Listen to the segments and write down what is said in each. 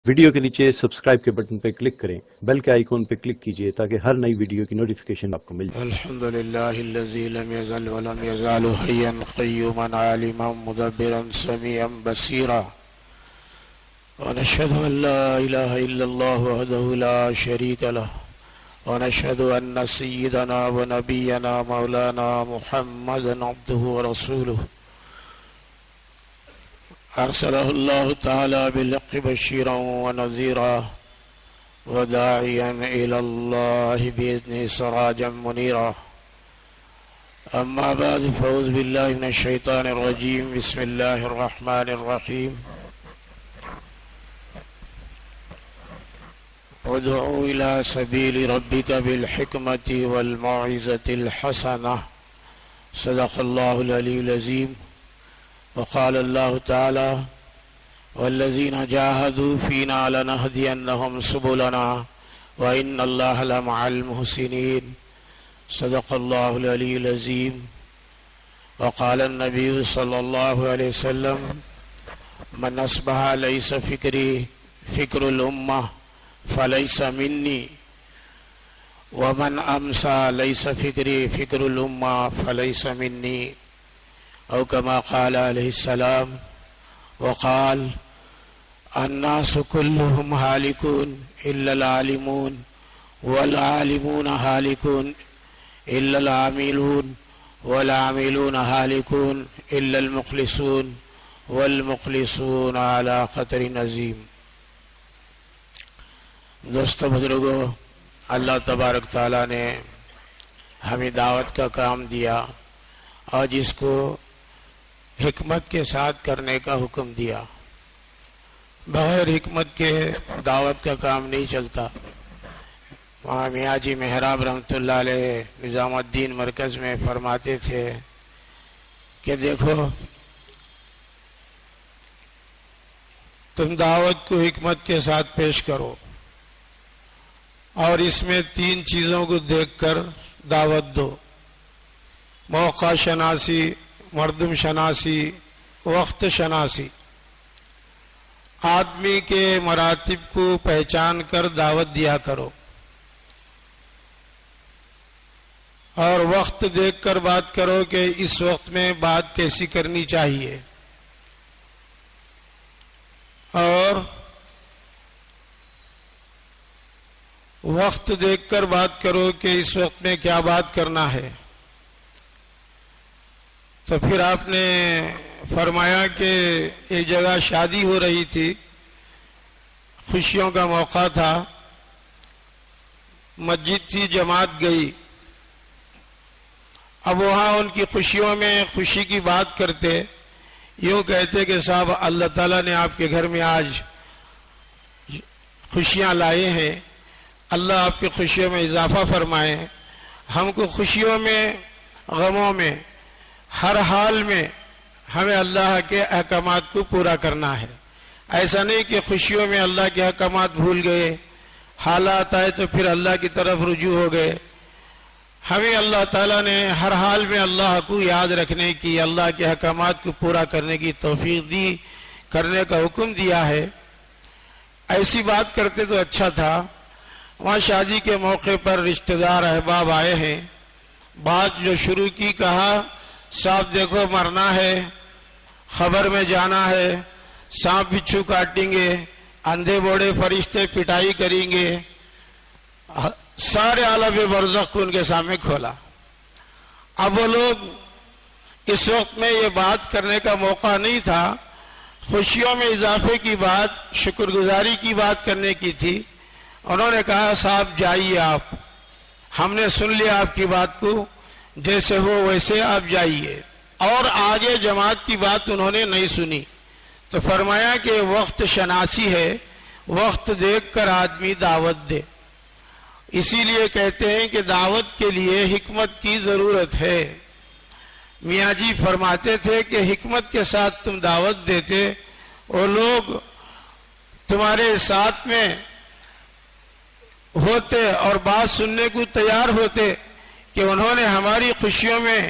Video کے نیچے subscribe کے بٹن پہ کلک کریں، بیل کے آئیکن پہ کلک کیجئے تاکہ ہر نئی ویڈیو کی نوٹیفیکیشن آپ کو مل جائے۔ الحمدللہ الذی لم یزل ولم یزال حیا قیوما عالما مدبرا سمیعا بصیرا ونشهد ان لا الہ الا اللہ وحدہ لا شریک له ونشهد ان سیدنا ونبینا مولانا محمدا عبدہ ورسولہ ارسلہ اللہ تعالی بالحق بشیرا ونذیرا وداعیا الی اللہ باذنہ سراجا منیرا اما بعد فاعوذ باللہ من الشیطان الرجیم بسم اللہ الرحمن الرحیم ادعو الی سبیل ربک بالحکمۃ والموعظۃ الحسنہ صدق اللہ العلی العظیم وقال اللہ تعالی والذین جاہدوا فینا لنہدینہم سبلنا وإن اللہ لمع المحسنین صدق اللہ العلی العظیم وقال النبی صلی اللہ علیہ وسلم من اصبح لیس فکری فکر الامہ فلیس منی ومن امسا لیس فکری فکر الامہ فلیس منی او کما قال علیہ السلام وقال الناس كلهم هالكون إلا العالمون والعالمون هالكون إلا العاملون والعاملون هالكون إلا المخلصون والمخلصون على قدر عظیم۔ دوستو بزرگو، اللہ تبارک تعالیٰ نے ہمیں دعوت کا کام دیا اور جس کو حکمت کے ساتھ کرنے کا حکم دیا۔ بغیر حکمت کے دعوت کا کام نہیں چلتا۔ وہاں میاں جی محراب رحمۃ اللہ علیہ نظام الدین مرکز میں فرماتے تھے کہ دیکھو تم دعوت کو حکمت کے ساتھ پیش کرو اور اس میں 3 چیزوں کو دیکھ کر دعوت دو: موقع شناسی، مردم شناسی، وقت شناسی۔ آدمی کے مراتب کو پہچان کر دعوت دیا کرو اور وقت دیکھ کر بات کرو کہ اس وقت میں بات کیسی کرنی چاہیے، اور وقت دیکھ کر بات کرو کہ اس وقت میں کیا بات کرنا ہے۔ تو پھر آپ نے فرمایا کہ ایک جگہ شادی ہو رہی تھی، خوشیوں کا موقع تھا، مسجد تھی، جماعت گئی۔ اب وہاں ان کی خوشیوں میں خوشی کی بات کرتے، یوں کہتے کہ صاحب اللہ تعالیٰ نے آپ کے گھر میں آج خوشیاں لائے ہیں، اللہ آپ کی خوشیوں میں اضافہ فرمائے، ہم کو خوشیوں میں غموں میں ہر حال میں ہمیں اللہ کے احکامات کو پورا کرنا ہے۔ ایسا نہیں کہ خوشیوں میں اللہ کے احکامات بھول گئے، حالات آئے تو پھر اللہ کی طرف رجوع ہو گئے۔ ہمیں اللہ تعالیٰ نے ہر حال میں اللہ کو یاد رکھنے کی، اللہ کے احکامات کو پورا کرنے کی توفیق دی، کرنے کا حکم دیا ہے۔ ایسی بات کرتے تو اچھا تھا۔ وہاں شادی کے موقع پر رشتہ دار احباب آئے ہیں، بات جو شروع کی، کہا صاحب دیکھو مرنا ہے، خبر میں جانا ہے، سانپ بچھو کاٹیں گے، اندھے بوڑھے فرشتے پٹائی کریں گے۔ سارے عالم برزخ کو ان کے سامنے کھولا۔ اب وہ لوگ اس وقت میں یہ بات کرنے کا موقع نہیں تھا، خوشیوں میں اضافے کی بات، شکر گزاری کی بات کرنے کی تھی۔ انہوں نے کہا صاحب جائیے، آپ ہم نے سن لیا آپ کی بات کو، جیسے ہو ویسے آپ جائیے۔ اور آگے جماعت کی بات انہوں نے نہیں سنی، تو فرمایا کہ وقت شناسی ہے، وقت دیکھ کر آدمی دعوت دے۔ اسی لیے کہتے ہیں کہ دعوت کے لیے حکمت کی ضرورت ہے۔ میاں جی فرماتے تھے کہ حکمت کے ساتھ تم دعوت دیتے، اور لوگ تمہارے ساتھ میں ہوتے اور بات سننے کو تیار ہوتے کہ انہوں نے ہماری خوشیوں میں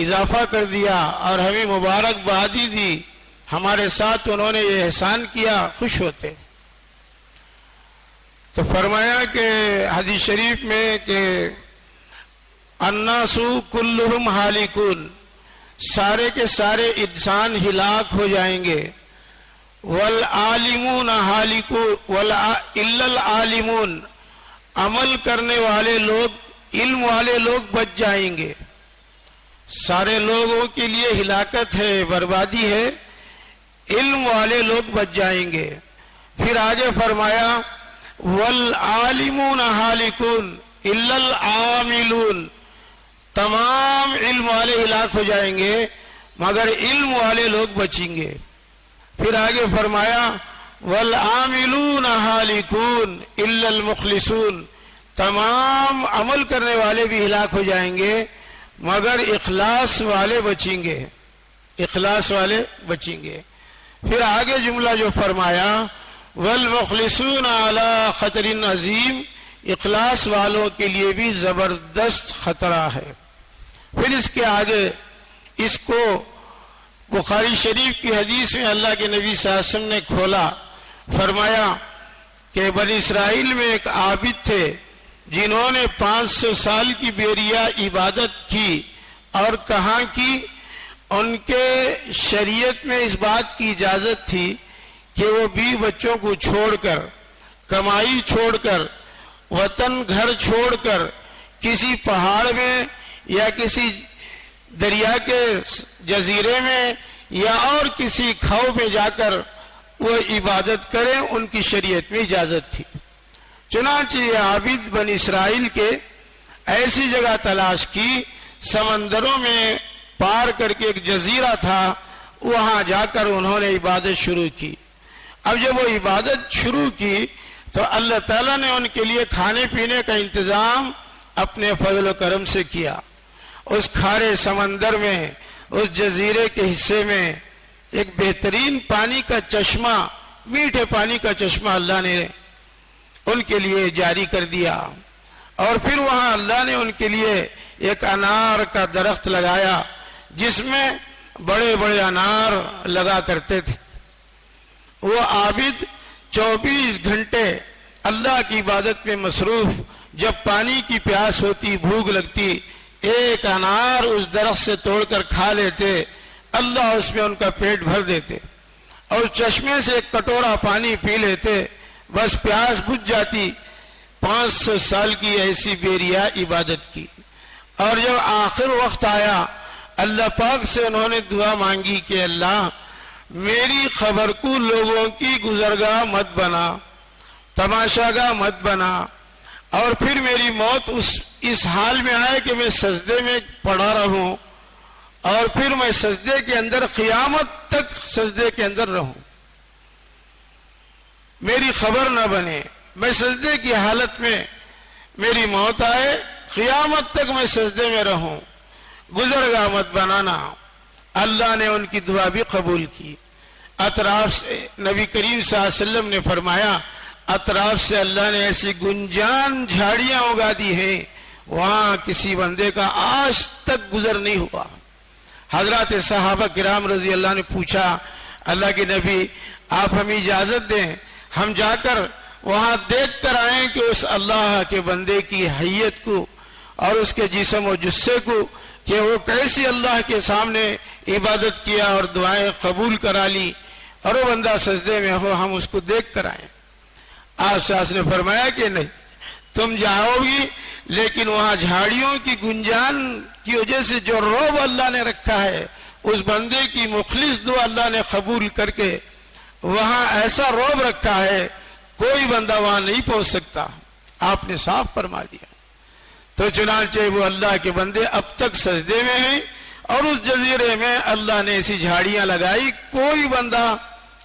اضافہ کر دیا اور ہمیں مبارکبادی دی، ہمارے ساتھ انہوں نے یہ احسان کیا، خوش ہوتے۔ تو فرمایا کہ حدیث شریف میں کہ الناسو کلہم ہالکون، سارے کے سارے انسان ہلاک ہو جائیں گے، والعالمون ہالکون الا العالمون، عمل کرنے والے لوگ، علم والے لوگ بچ جائیں گے۔ سارے لوگوں کے لیے ہلاکت ہے، بربادی ہے، علم والے لوگ بچ جائیں گے۔ پھر آگے فرمایا والعالمون ہالکون الا العاملون، تمام علم والے ہلاک ہو جائیں گے مگر علم والے لوگ بچیں گے۔ پھر آگے فرمایا والعاملون ہالکون الا المخلصون، تمام عمل کرنے والے بھی ہلاک ہو جائیں گے مگر اخلاص والے بچیں گے، اخلاص والے بچیں گے۔ پھر آگے جملہ جو فرمایا والمخلصون علی خطر عظیم، اخلاص والوں کے لیے بھی زبردست خطرہ ہے۔ پھر اس کے آگے اس کو بخاری شریف کی حدیث میں اللہ کے نبی صلی اللہ علیہ وسلم نے کھولا، فرمایا کہ بنی اسرائیل میں ایک عابد تھے جنہوں نے 500 سال کی بیریا عبادت کی، اور کہاں کی؟ ان کے شریعت میں اس بات کی اجازت تھی کہ وہ بیوی بچوں کو چھوڑ کر، کمائی چھوڑ کر، وطن گھر چھوڑ کر کسی پہاڑ میں یا کسی دریا کے جزیرے میں یا اور کسی کھو میں جا کر وہ عبادت کریں، ان کی شریعت میں اجازت تھی۔ چنانچہ یہ عابد بنی اسرائیل کے ایسی جگہ تلاش کی، سمندروں میں پار کر کے ایک جزیرہ تھا، وہاں جا کر انہوں نے عبادت شروع کی۔ اب جب وہ عبادت شروع کی تو اللہ تعالیٰ نے ان کے لیے کھانے پینے کا انتظام اپنے فضل و کرم سے کیا۔ اس کھارے سمندر میں، اس جزیرے کے حصے میں ایک بہترین پانی کا چشمہ، میٹھے پانی کا چشمہ اللہ نے ان کے لیے جاری کر دیا، اور پھر وہاں اللہ نے ان کے لیے ایک انار کا درخت لگایا جس میں بڑے بڑے انار لگا کرتے تھے۔ وہ عابد 24 گھنٹے اللہ کی عبادت میں مصروف، جب پانی کی پیاس ہوتی، بھوک لگتی، ایک انار اس درخت سے توڑ کر کھا لیتے، اللہ اس میں ان کا پیٹ بھر دیتے، اور چشمے سے ایک کٹورا پانی پی لیتے، بس پیاس بجھ جاتی۔ 500 سال کی ایسی بیریا عبادت کی، اور جب آخر وقت آیا اللہ پاک سے انہوں نے دعا مانگی کہ اللہ میری خبر کو لوگوں کی گزرگاہ مت بنا، تماشا گاہ مت بنا، اور پھر میری موت اس حال میں آئے کہ میں سجدے میں پڑا رہوں، اور پھر میں سجدے کے اندر قیامت تک سجدے کے اندر رہوں، میری خبر نہ بنے، میں سجدے کی حالت میں میری موت آئے، قیامت تک میں سجدے میں رہوں، گزرگاہ مت بنانا۔ اللہ نے ان کی دعا بھی قبول کی۔ اطراف سے نبی کریم صلی اللہ علیہ وسلم نے فرمایا اطراف سے اللہ نے ایسی گنجان جھاڑیاں اگا دی ہیں، وہاں کسی بندے کا آج تک گزر نہیں ہوا۔ حضرات صحابہ کرام رضی اللہ نے پوچھا اللہ کے نبی آپ ہمیں اجازت دیں، ہم جا کر وہاں دیکھ کر آئیں کہ اس اللہ کے بندے کی حیت کو اور اس کے جسم و جثے کو، کہ وہ کیسی اللہ کے سامنے عبادت کیا اور دعائیں قبول کرا لی، اور وہ بندہ سجدے میں ہو، ہم اس کو دیکھ کر آئیں۔ آپ ساس نے فرمایا کہ نہیں، تم جاؤ گی لیکن وہاں جھاڑیوں کی گنجان کی وجہ سے جو رعب اللہ نے رکھا ہے، اس بندے کی مخلص دعا اللہ نے قبول کر کے وہاں ایسا رعب رکھا ہے، کوئی بندہ وہاں نہیں پہنچ سکتا۔ آپ نے صاف فرما دیا۔ تو چنانچہ وہ اللہ کے بندے اب تک سجدے میں ہیں، اور اس جزیرے میں اللہ نے ایسی جھاڑیاں لگائی، کوئی بندہ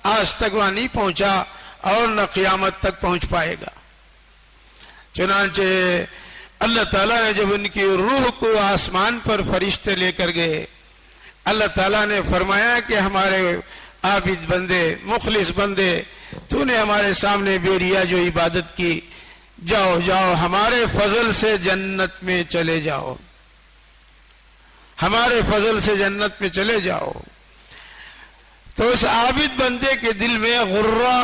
آج تک وہاں نہیں پہنچا اور نہ قیامت تک پہنچ پائے گا۔ چنانچہ اللہ تعالیٰ نے جب ان کی روح کو آسمان پر فرشتے لے کر گئے، اللہ تعالیٰ نے فرمایا کہ ہمارے عابد بندے، مخلص بندے، تو نے ہمارے سامنے بیریا جو عبادت کی، جاؤ جاؤ ہمارے فضل سے جنت میں چلے جاؤ، ہمارے فضل سے جنت میں چلے جاؤ۔ تو اس عابد بندے کے دل میں غرہ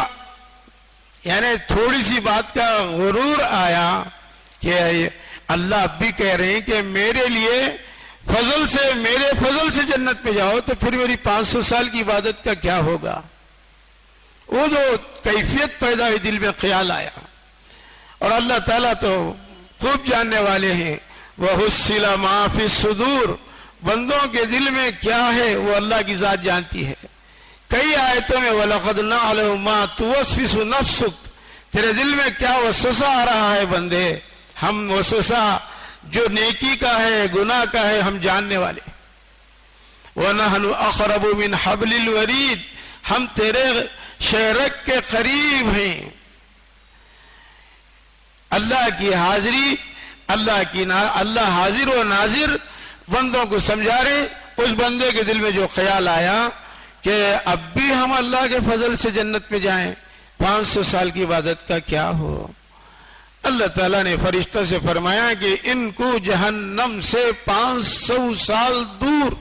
یعنی تھوڑی سی بات کا غرور آیا کہ اللہ اب بھی کہہ رہے ہیں کہ میرے لیے میرے فضل سے جنت میں جاؤ، تو پھر میری 500 سال کی عبادت کا کیا ہوگا؟ وہ جو کیفیت پیدا ہوئی دل میں خیال آیا. اور اللہ تعالیٰ تو خوب جاننے والے ہیں. وَحُصِّلَ مَا فِي الصُّدُورِ، بندوں کے دل میں کیا ہے وہ اللہ کی ذات جانتی ہے. کئی آیتوں میں وَلَقَدْ نَعْلَمُ مَا تُوَسْوِسُ نَفْسُكَ، تیرے دل میں کیا وسوسہ آ رہا ہے بندے. ہم وسوسہ جو نیکی کا ہے گناہ کا ہے ہم جاننے والے. وَنَحْنُ أَقْرَبُ مِنْ حَبْلِ الْوَرِيدِ، ہم تیرے شہرک کے قریب ہیں. اللہ کی حاضری، اللہ حاضر و ناظر بندوں کو سمجھا رہے. اس بندے کے دل میں جو خیال آیا کہ اب بھی ہم اللہ کے فضل سے جنت میں جائیں، 500 سال کی عبادت کا کیا ہو. اللہ تعالیٰ نے فرشتہ سے فرمایا کہ ان کو جہنم سے 500 سال دور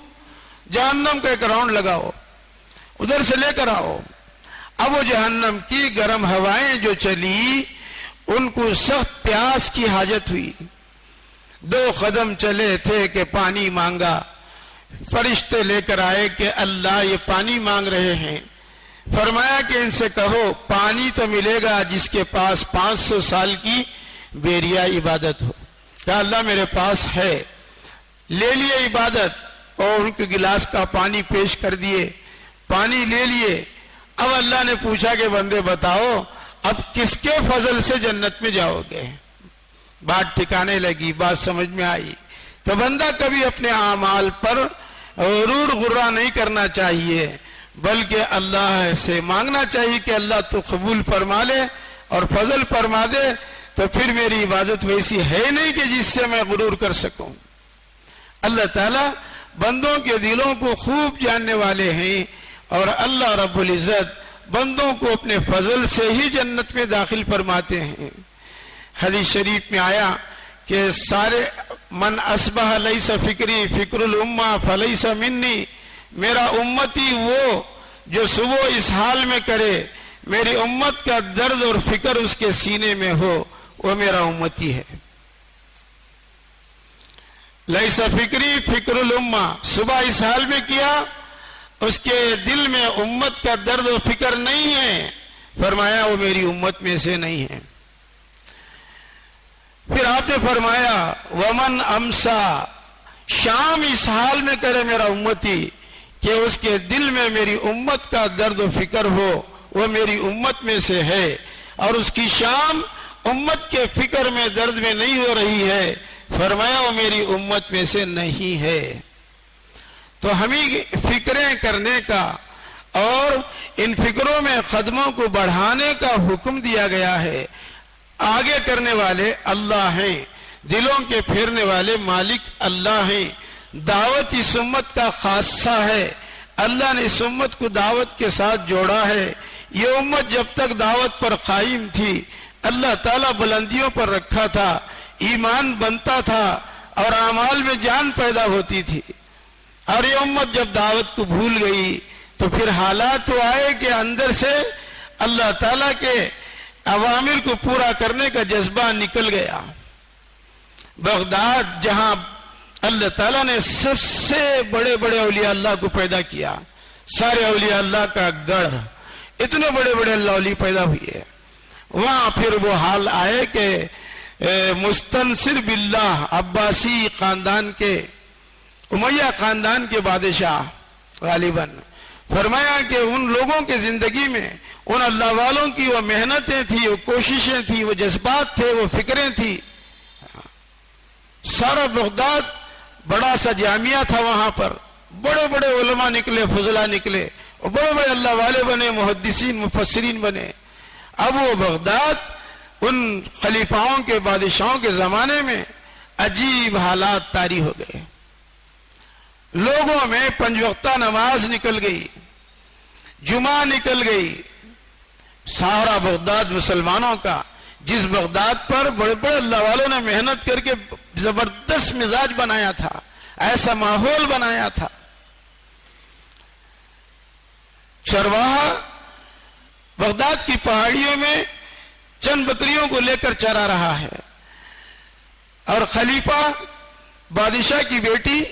جہنم کا ایک راؤنڈ لگاؤ، ادھر سے لے کر آؤ. اب وہ جہنم کی گرم ہوائیں جو چلی، ان کو سخت پیاس کی حاجت ہوئی. 2 قدم چلے تھے کہ پانی مانگا. فرشتے لے کر آئے کہ اللہ یہ پانی مانگ رہے ہیں. فرمایا کہ ان سے کہو پانی تو ملے گا جس کے پاس 500 سال کی بیریا عبادت ہو. کہا اللہ میرے پاس ہے. لے لیے عبادت اور ان کے گلاس کا پانی پیش کر دیے، پانی لے لیے. اب اللہ نے پوچھا کہ بندے بتاؤ اب کس کے فضل سے جنت میں جاؤ گے. بات ٹھکانے لگی، بات سمجھ میں آئی. تو بندہ کبھی اپنے اعمال پر غرور غرہ نہیں کرنا چاہیے، بلکہ اللہ سے مانگنا چاہیے کہ اللہ تو قبول فرما لے اور فضل فرما دے. تو پھر میری عبادت ویسی ہے نہیں کہ جس سے میں غرور کر سکوں. اللہ تعالیٰ بندوں کے دلوں کو خوب جاننے والے ہیں، اور اللہ رب العزت بندوں کو اپنے فضل سے ہی جنت میں داخل فرماتے ہیں. حدیث شریف میں آیا کہ سارے من اصبح لیس فکری فکر الامہ فلیس منی، میرا امتی وہ جو صبح اس حال میں کرے میری امت کا درد اور فکر اس کے سینے میں ہو، وہ میرا امتی ہے. لیس فکری فکر الامہ، صبح اس حال میں کیا، اس کے دل میں امت کا درد و فکر نہیں ہے، فرمایا وہ میری امت میں سے نہیں ہے. پھر آپ نے فرمایا ومن امسا، شام اس حال میں کرے میرا امتی کہ اس کے دل میں میری امت کا درد و فکر ہو، وہ میری امت میں سے ہے، اور اس کی شام امت کے فکر میں درد میں نہیں ہو رہی ہے، فرمایا وہ میری امت میں سے نہیں ہے. تو ہمیں فکریں کرنے کا اور ان فکروں میں قدموں کو بڑھانے کا حکم دیا گیا ہے. آگے کرنے والے اللہ ہیں، دلوں کے پھیرنے والے مالک اللہ ہیں. دعوت اس امت کا خاصہ ہے، اللہ نے اس امت کو دعوت کے ساتھ جوڑا ہے. یہ امت جب تک دعوت پر قائم تھی اللہ تعالیٰ بلندیوں پر رکھا تھا، ایمان بنتا تھا اور اعمال میں جان پیدا ہوتی تھی. اور یہ امت جب دعوت کو بھول گئی تو پھر حالات تو آئے کہ اندر سے اللہ تعالیٰ کے اوامر کو پورا کرنے کا جذبہ نکل گیا. بغداد جہاں اللہ تعالیٰ نے سب سے بڑے بڑے اولیاء اللہ کو پیدا کیا، سارے اولیاء اللہ کا گڑھ، اتنے بڑے بڑے اللہ اولیاء پیدا ہوئے، وہاں پھر وہ حال آئے کہ مستنصر باللہ عباسی خاندان کے، امیہ خاندان کے بادشاہ غالباً، فرمایا کہ ان لوگوں کے زندگی میں ان اللہ والوں کی وہ محنتیں تھیں، وہ کوششیں تھیں، وہ جذبات تھے، وہ فکریں تھیں. سارا بغداد بڑا سا جامعہ تھا، وہاں پر بڑے بڑے علماء نکلے، فضلاء نکلے، اور بڑے بڑے اللہ والے بنے، محدثین مفسرین بنے. اب وہ بغداد ان خلیفاؤں کے بادشاہوں کے زمانے میں عجیب حالات طاری ہو گئے. لوگوں میں 5 وقتہ نماز نکل گئی، جمعہ نکل گئی. سارا بغداد مسلمانوں کا، جس بغداد پر بڑے بڑے اللہ والوں نے محنت کر کے زبردست مزاج بنایا تھا، ایسا ماحول بنایا تھا. چرواہا بغداد کی پہاڑیوں میں چند بکریوں کو لے کر چرا رہا ہے، اور خلیفہ بادشاہ کی بیٹی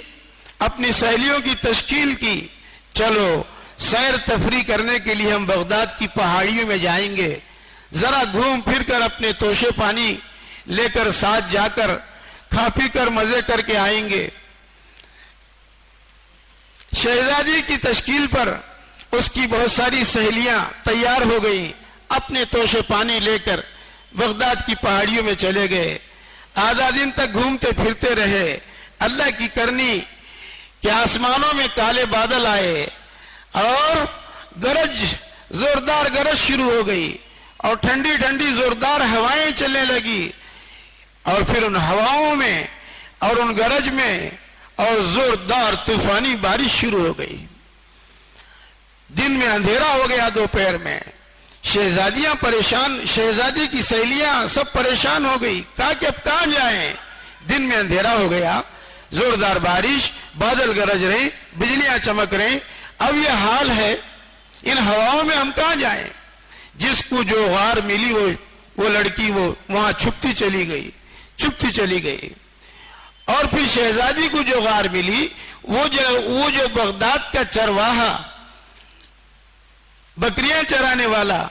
اپنی سہیلیوں کی تشکیل کی، چلو سیر تفریح کرنے کے لیے ہم بغداد کی پہاڑیوں میں جائیں گے، ذرا گھوم پھر کر اپنے توشے پانی لے کر ساتھ جا کر کھا پی کر مزے کر کے آئیں گے۔ شہزادی کی تشکیل پر اس کی بہت ساری سہیلیاں تیار ہو گئیں، اپنے توشے پانی لے کر بغداد کی پہاڑیوں میں چلے گئے، آدھا دن تک گھومتے پھرتے رہے۔ اللہ کی کرنی کہ آسمانوں میں کالے بادل آئے اور گرج، زوردار گرج شروع ہو گئی، اور ٹھنڈی ٹھنڈی زوردار ہوائیں چلنے لگی، اور پھر ان ہواؤں میں اور ان گرج میں اور زوردار طوفانی بارش شروع ہو گئی۔ دن میں اندھیرا ہو گیا، دوپہر میں شہزادیاں پریشان، شہزادی کی سہیلیاں سب پریشان ہو گئی، کہا کہ اب کہاں جائیں؟ دن میں اندھیرا ہو گیا، زوردار بارش، بادل گرج رہے، بجلیاں چمک رہے، اب یہ حال ہے، ان ہواؤں میں ہم کہاں جائیں؟ جس کو جو غار ملی وہ لڑکی وہ وہاں چھپتی چلی گئی، اور پھر شہزادی کو جو غار ملی وہ جو بغداد کا چرواہا، بکریاں چرانے والا،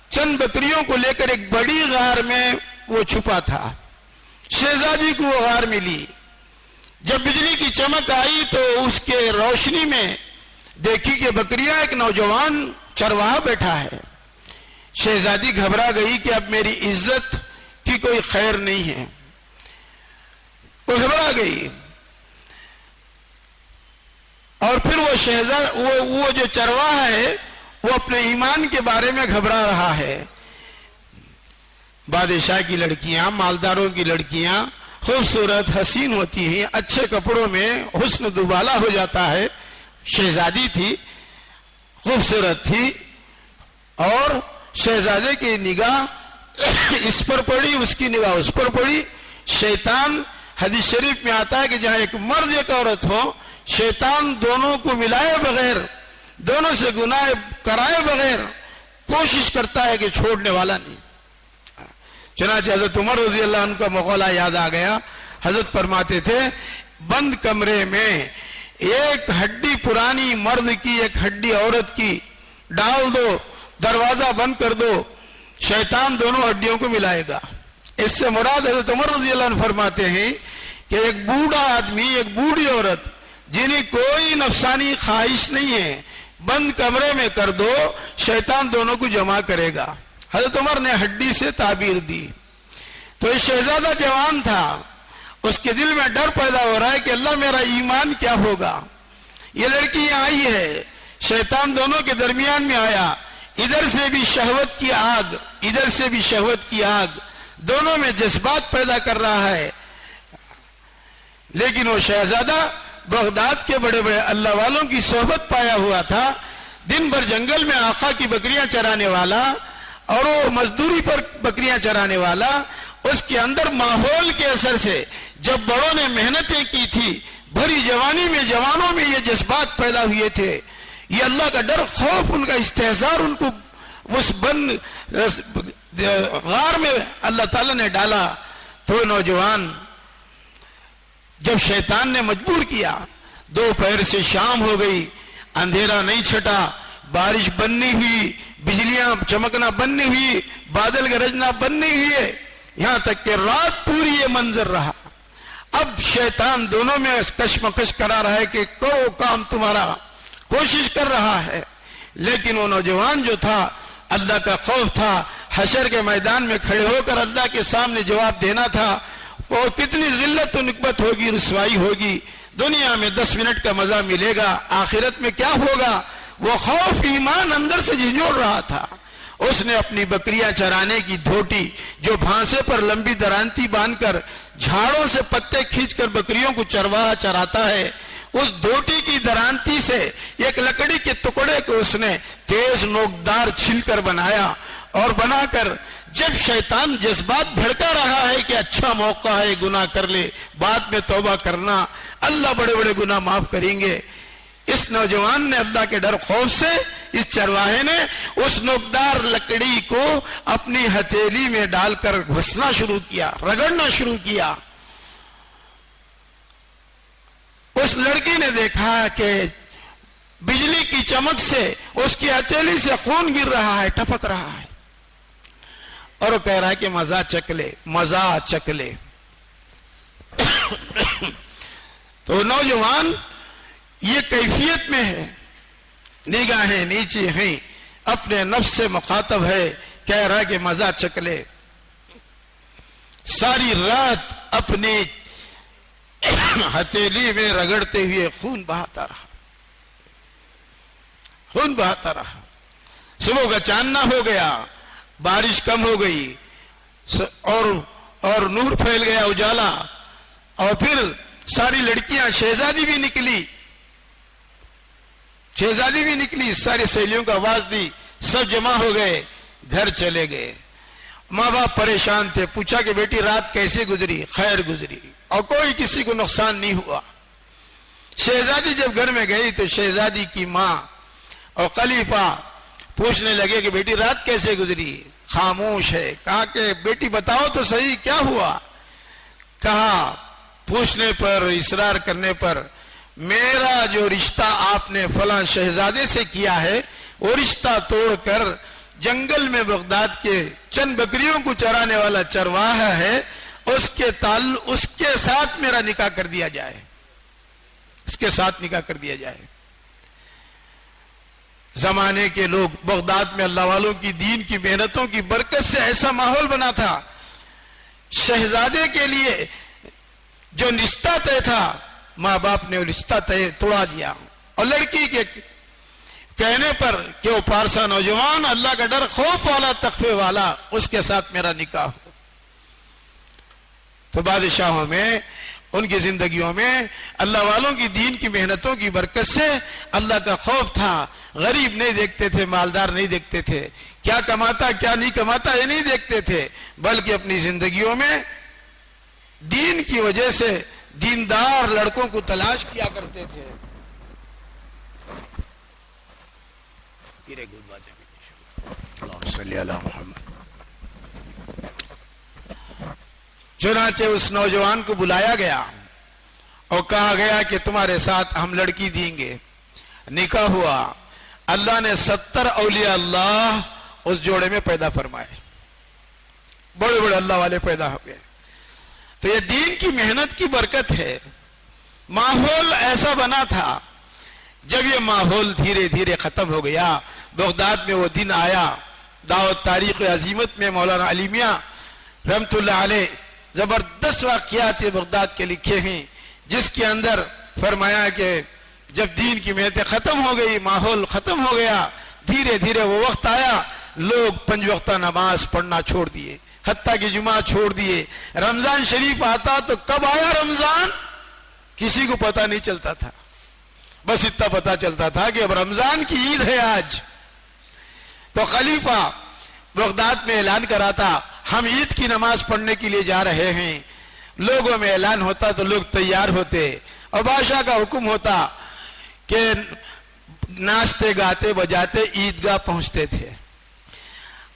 چند بکریوں کو لے کر ایک بڑی غار میں وہ چھپا تھا، شہزادی کو وہ غار ملی۔ جب بجلی کی چمک آئی تو اس کے روشنی میں دیکھی کہ بکریاں، ایک نوجوان چرواہا بیٹھا ہے۔ شہزادی گھبرا گئی کہ اب میری عزت کی کوئی خیر نہیں ہے، وہ گھبرا گئی، اور پھر وہ جو چرواہا ہے وہ اپنے ایمان کے بارے میں گھبرا رہا ہے۔ بادشاہ کی لڑکیاں، مالداروں کی لڑکیاں خوبصورت حسین ہوتی ہیں، اچھے کپڑوں میں حسن دوبالا ہو جاتا ہے، شہزادی تھی، خوبصورت تھی، اور شہزادے کی نگاہ اس پر پڑی، اس کی نگاہ اس پر پڑی۔ شیطان، حدیث شریف میں آتا ہے کہ جہاں ایک مرد ایک عورت ہو، شیطان دونوں کو ملائے بغیر، دونوں سے گناہ کرائے بغیر کوشش کرتا ہے کہ چھوڑنے والا نہیں۔ چنانچہ حضرت عمر رضی اللہ عنہ کا مقولہ یاد آ گیا، حضرت فرماتے تھے بند کمرے میں ایک ہڈی پرانی مرد کی، ایک ہڈی عورت کی ڈال دو، دروازہ بند کر دو، شیطان دونوں ہڈیوں کو ملائے گا۔ اس سے مراد حضرت عمر رضی اللہ عنہ فرماتے ہیں کہ ایک بوڑھا آدمی، ایک بوڑھی عورت جنہیں کوئی نفسانی خواہش نہیں ہے، بند کمرے میں کر دو، شیطان دونوں کو جمع کرے گا۔ حضرت عمر نے ہڈی سے تعبیر دی۔ تو یہ شہزادہ جوان تھا، اس کے دل میں ڈر پیدا ہو رہا ہے کہ اللہ میرا ایمان کیا ہوگا۔ یہ لڑکی یہاں آئی ہے، شیطان دونوں کے درمیان میں آیا، ادھر سے بھی شہوت کی آگ، ادھر سے بھی شہوت کی آگ، دونوں میں جذبات پیدا کر رہا ہے۔ لیکن وہ شہزادہ بغداد کے بڑے بڑے اللہ والوں کی صحبت پایا ہوا تھا، دن بھر جنگل میں آقا کی بکریاں چرانے والا، اور وہ مزدوری پر بکریاں چرانے والا، اس کے اندر ماحول کے اثر سے جب بڑوں نے محنتیں کی تھی، بھری جوانی میں جوانوں میں یہ جذبات پیدا ہوئے تھے، یہ اللہ کا ڈر، خوف، ان کا استحضار ان کو اس بند غار میں اللہ تعالیٰ نے ڈالا۔ تو نوجوان جب شیطان نے مجبور کیا، دوپہر سے شام ہو گئی، اندھیرا نہیں چھٹا، بارش بند نہیں ہوئی، بجلیاں چمکنا بند نہیں ہوئی، بادل گرجنا بند نہیں ہوئے، یہاں تک کہ رات پوری یہ منظر رہا۔ اب شیطان دونوں میں کشمکش کرا رہا ہے کہ کرو کام تمہارا، کوشش کر رہا ہے، لیکن وہ نوجوان جو تھا، اللہ کا خوف تھا، حشر کے میدان میں کھڑے ہو کر اللہ کے سامنے جواب دینا تھا، وہ کتنی ذلت و نکبت ہوگی، رسوائی ہوگی، دنیا میں 10 منٹ کا مزہ ملے گا، آخرت میں کیا ہوگا؟ وہ خوف ایمان اندر سے جھنجھوڑ رہا تھا۔ اس نے اپنی بکریاں چرانے کی دھوٹی، جو بھانسے پر لمبی درانتی باندھ کر جھاڑوں سے پتے کھینچ کر بکریوں کو چرواہا چراتا ہے، اس دھوٹی کی درانتی سے ایک لکڑی کے ٹکڑے کو اس نے تیز نوکدار چھل کر بنایا، اور بنا کر جب شیطان جذبات بھڑکا رہا ہے کہ اچھا موقع ہے گناہ کر لے، بعد میں توبہ کرنا، اللہ بڑے بڑے گناہ معاف کریں گے، اس نوجوان نے اللہ کے ڈر خوف سے اس چرواہے نے اس نوکدار لکڑی کو اپنی ہتھیلی میں ڈال کر گھسنا شروع کیا، رگڑنا شروع کیا۔ اس لڑکی نے دیکھا کہ بجلی کی چمک سے اس کی ہتھیلی سے خون گر رہا ہے، ٹپک رہا ہے، اور وہ کہہ رہا ہے کہ مزہ چکھ لے، مزہ چکھ لے۔ تو نوجوان یہ کیفیت میں ہے، نگاہیں نیچی ہیں، اپنے نفس سے مخاطب ہے، کہہ رہا ہے کہ مزہ چکھ لے۔ ساری رات اپنی ہتھیلی میں رگڑتے ہوئے خون بہاتا رہا، خون بہاتا رہا۔ صبح کا چاندنا ہو گیا، بارش کم ہو گئی، اور نور پھیل گیا، اجالا، اور پھر ساری لڑکیاں، شہزادی بھی نکلی، شہزادی بھی نکلی، ساری سہیلیوں کو آواز دی، سب جمع ہو گئے، گھر چلے گئے۔ ماں باپ پریشان تھے، پوچھا کہ بیٹی رات کیسے گزری؟ خیر گزری، اور کوئی کسی کو نقصان نہیں ہوا۔ شہزادی جب گھر میں گئی تو شہزادی کی ماں اور خلیفہ پوچھنے لگے کہ بیٹی رات کیسے گزری؟ خاموش ہے۔ کہا کہ بیٹی بتاؤ تو صحیح کیا ہوا؟ کہا پوچھنے پر، اصرار کرنے پر، میرا جو رشتہ آپ نے فلاں شہزادے سے کیا ہے وہ رشتہ توڑ کر جنگل میں بغداد کے چند بکریوں کو چرانے والا چرواہا ہے، اس کے ساتھ میرا نکاح کر دیا جائے، اس کے ساتھ نکاح کر دیا جائے۔ زمانے کے لوگ بغداد میں اللہ والوں کی دین کی محنتوں کی برکت سے ایسا ماحول بنا تھا، شہزادے کے لیے جو رشتہ طے تھا ماں باپ نے وہ رشتہ طے توڑا دیا، اور لڑکی کے کہنے پر کہ وہ پارسا نوجوان، اللہ کا ڈر، خوف والا، تقوی والا، اس کے ساتھ میرا نکاح ہو۔ تو بادشاہوں میں، ان کی زندگیوں میں اللہ والوں کی دین کی محنتوں کی برکت سے اللہ کا خوف تھا، غریب نہیں دیکھتے تھے، مالدار نہیں دیکھتے تھے، کیا کماتا کیا نہیں کماتا یہ نہیں دیکھتے تھے، بلکہ اپنی زندگیوں میں دین کی وجہ سے دیندار لڑکوں کو تلاش کیا کرتے تھے۔ اللہم صلی علی محمد۔ چنانچہ اس نوجوان کو بلایا گیا اور کہا گیا کہ تمہارے ساتھ ہم لڑکی دیں گے۔ نکاح ہوا، اللہ نے 70 اولیاء اللہ اس جوڑے میں پیدا فرمائے، بڑے بڑے اللہ والے پیدا ہو گئے۔ تو یہ دین کی محنت کی برکت ہے۔ ماحول ایسا بنا تھا، جب یہ ماحول دھیرے دھیرے ختم ہو گیا، بغداد میں وہ دن آیا۔ دعوت تاریخ عظیمت میں مولانا علی میاں رحمت اللہ علیہ زبردست واقعات بغداد کے لکھے ہیں، جس کے اندر فرمایا کہ جب دین کی محنتیں ختم ہو گئی، ماحول ختم ہو گیا، دھیرے دھیرے وہ وقت آیا لوگ 5 وقتہ نماز پڑھنا چھوڑ دیے، حتیٰ کہ جمعہ چھوڑ دیے۔ رمضان شریف آتا تو کب آیا رمضان کسی کو پتہ نہیں چلتا تھا، بس اتنا پتہ چلتا تھا کہ اب رمضان کی عید ہے آج۔ تو خلیفہ بغداد میں اعلان کرا تھا، ہم عید کی نماز پڑھنے کے لیے جا رہے ہیں۔ لوگوں میں اعلان ہوتا تو لوگ تیار ہوتے، اور بادشاہ کا حکم ہوتا کہ ناچتے گاتے بجاتے عیدگاہ پہنچتے تھے۔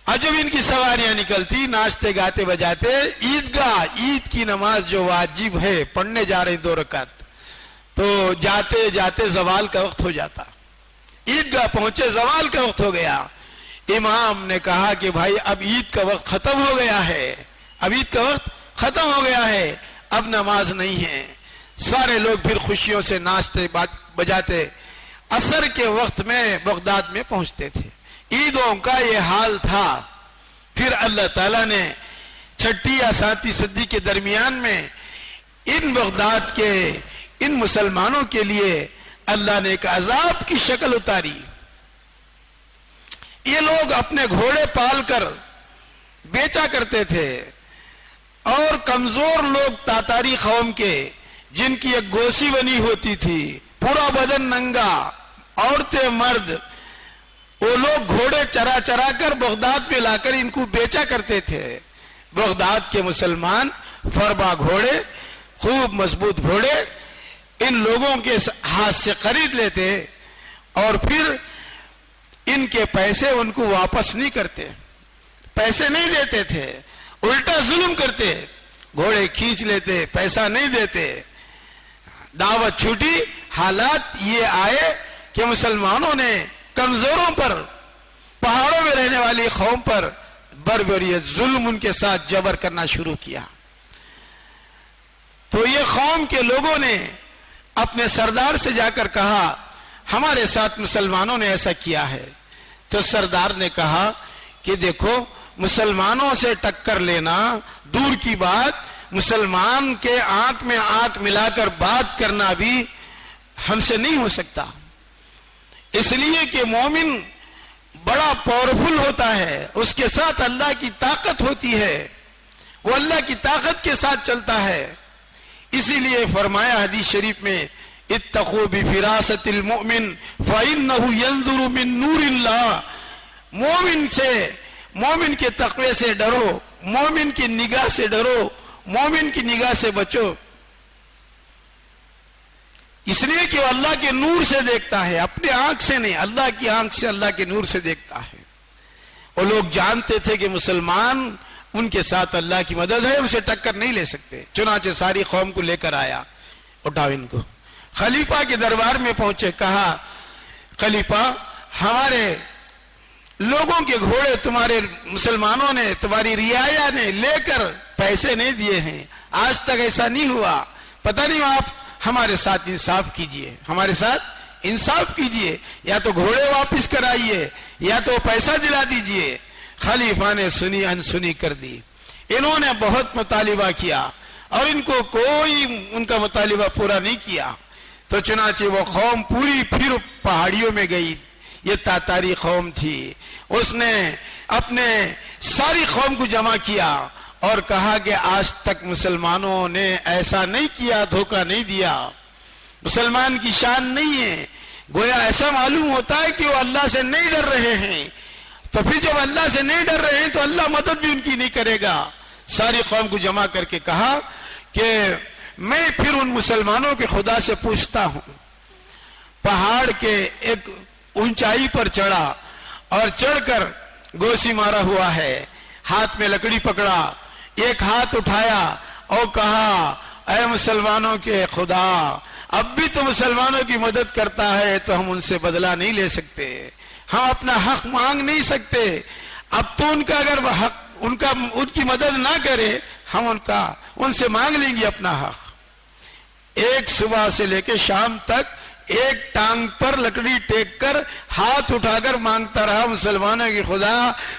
اور جب ان کی سواریاں نکلتی ناچتے گاتے بجاتے عیدگاہ، عید کی نماز جو واجب ہے پڑھنے جا رہے 2 رکعت، تو جاتے جاتے زوال کا وقت ہو جاتا۔ عیدگاہ پہنچے، زوال کا وقت ہو گیا۔ امام نے کہا کہ بھائی اب عید کا وقت ختم ہو گیا ہے، اب عید کا وقت ختم ہو گیا ہے، اب نماز نہیں ہے۔ سارے لوگ پھر خوشیوں سے ناچتے بجاتے عصر کے وقت میں بغداد میں پہنچتے تھے۔ عیدوں کا یہ حال تھا۔ پھر اللہ تعالیٰ نے 6 یا 7ویں صدی کے درمیان میں ان بغداد کے ان مسلمانوں کے لیے اللہ نے ایک عذاب کی شکل اتاری۔ یہ لوگ اپنے گھوڑے پال کر بیچا کرتے تھے، اور کمزور لوگ تاتاری قوم کے، جن کی ایک گوسی بنی ہوتی تھی، پورا بدن ننگا، عورتیں مرد، وہ لوگ گھوڑے چرا چرا کر بغداد میں لا کر ان کو بیچا کرتے تھے۔ بغداد کے مسلمان فربا گھوڑے، خوب مضبوط گھوڑے ان لوگوں کے ہاتھ سے خرید لیتے، اور پھر ان کے پیسے ان کو واپس نہیں کرتے، پیسے نہیں دیتے تھے، الٹا ظلم کرتے، گھوڑے کھینچ لیتے، پیسہ نہیں دیتے۔ دعوت چھوٹی، حالات یہ آئے کہ مسلمانوں نے کمزوروں پر، پہاڑوں میں رہنے والی قوم پر بربریت، ظلم، ان کے ساتھ جبر کرنا شروع کیا۔ تو یہ قوم کے لوگوں نے اپنے سردار سے جا کر کہا ہمارے ساتھ مسلمانوں نے ایسا کیا ہے۔ تو سردار نے کہا کہ دیکھو، مسلمانوں سے ٹکر لینا دور کی بات، مسلمان کے آنکھ میں آنکھ ملا کر بات کرنا بھی ہم سے نہیں ہو سکتا، اس لیے کہ مومن بڑا پاورفل ہوتا ہے، اس کے ساتھ اللہ کی طاقت ہوتی ہے، وہ اللہ کی طاقت کے ساتھ چلتا ہے۔ اسی لیے فرمایا حدیث شریف میں اتقوا بفراست المؤمن فإنه ينظر من نور اللہ، مومن کے تقوی سے ڈرو، مومن کی نگاہ سے ڈرو، مومن کی نگاہ سے بچو، اس لیے کہ وہ اللہ کے نور سے دیکھتا ہے، اپنے آنکھ سے نہیں، اللہ کی آنکھ سے، اللہ کے نور سے دیکھتا ہے۔ وہ لوگ جانتے تھے کہ مسلمان، ان کے ساتھ اللہ کی مدد ہے، اسے ٹکر نہیں لے سکتے۔ چنانچہ ساری قوم کو لے کر آیا، اٹھاؤ ان کو، خلیفہ کے دربار میں پہنچے، کہا خلیفہ ہمارے لوگوں کے گھوڑے تمہارے مسلمانوں نے، تمہاری رعایا نے لے کر پیسے نہیں دیے ہیں، آج تک ایسا نہیں ہوا، پتہ نہیں آپ ہمارے ساتھ انصاف کیجئے، ہمارے ساتھ انصاف کیجئے، یا تو گھوڑے واپس کرائیے یا تو پیسہ دلا دیجئے۔ خلیفہ نے سنی انسنی کر دی، انہوں نے بہت مطالبہ کیا اور ان کو کوئی ان کا مطالبہ پورا نہیں کیا۔ تو چنانچہ وہ قوم پوری پھر پہاڑیوں میں گئی، یہ تاتاری قوم تھی، اس نے اپنے ساری قوم کو جمع کیا اور کہا کہ آج تک مسلمانوں نے ایسا نہیں کیا، دھوکہ نہیں دیا، مسلمان کی شان نہیں ہے۔ گویا ایسا معلوم ہوتا ہے کہ وہ اللہ سے نہیں ڈر رہے ہیں، تو پھر جب اللہ سے نہیں ڈر رہے ہیں تو اللہ مدد بھی ان کی نہیں کرے گا۔ ساری قوم کو جمع کر کے کہا کہ میں پھر ان مسلمانوں کے خدا سے پوچھتا ہوں۔ پہاڑ کے ایک اونچائی پر چڑھا اور چڑھ کر گوسی مارا ہوا ہے، ہاتھ میں لکڑی پکڑا، ایک ہاتھ اٹھایا اور کہا اے مسلمانوں کے خدا، اب بھی تو مسلمانوں کی مدد کرتا ہے تو ہم ان سے بدلہ نہیں لے سکتے، ہم اپنا حق مانگ نہیں سکتے، اب تو ان کا اگر حق ان کی مدد نہ کرے ہم ان سے مانگ لیں گے اپنا حق۔ ایک صبح سے لے کے شام تک ایک ٹانگ پر لکڑی ٹیک کر ہاتھ اٹھا کر مانگتا رہا، مسلمانوں کی خدا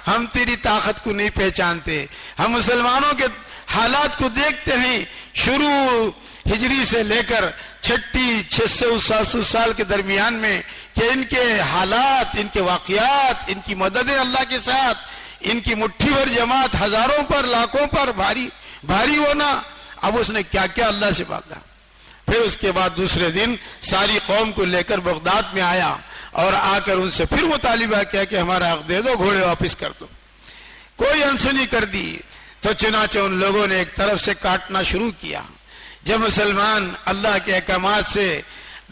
ہم تیری طاقت کو نہیں پہچانتے، ہم مسلمانوں کے حالات کو دیکھتے ہیں، شروع ہجری سے لے کر 600-700 سال کے درمیان میں کہ ان کے حالات، ان کے واقعات، ان کی مددیں اللہ کے ساتھ، ان کی مٹھی بھر جماعت ہزاروں پر لاکھوں پر بھاری ہونا، اب اس نے کیا کیا اللہ سے مانگا۔ پھر اس کے بعد دوسرے دن ساری قوم کو لے کر بغداد میں آیا اور آ کر ان سے پھر مطالبہ کیا کہ ہمارا حق دے دو، گھوڑے واپس کر دو، کوئی انسنی کر دی۔ تو چنانچہ ان لوگوں نے ایک طرف سے کاٹنا شروع کیا۔ جب مسلمان اللہ کے احکامات سے،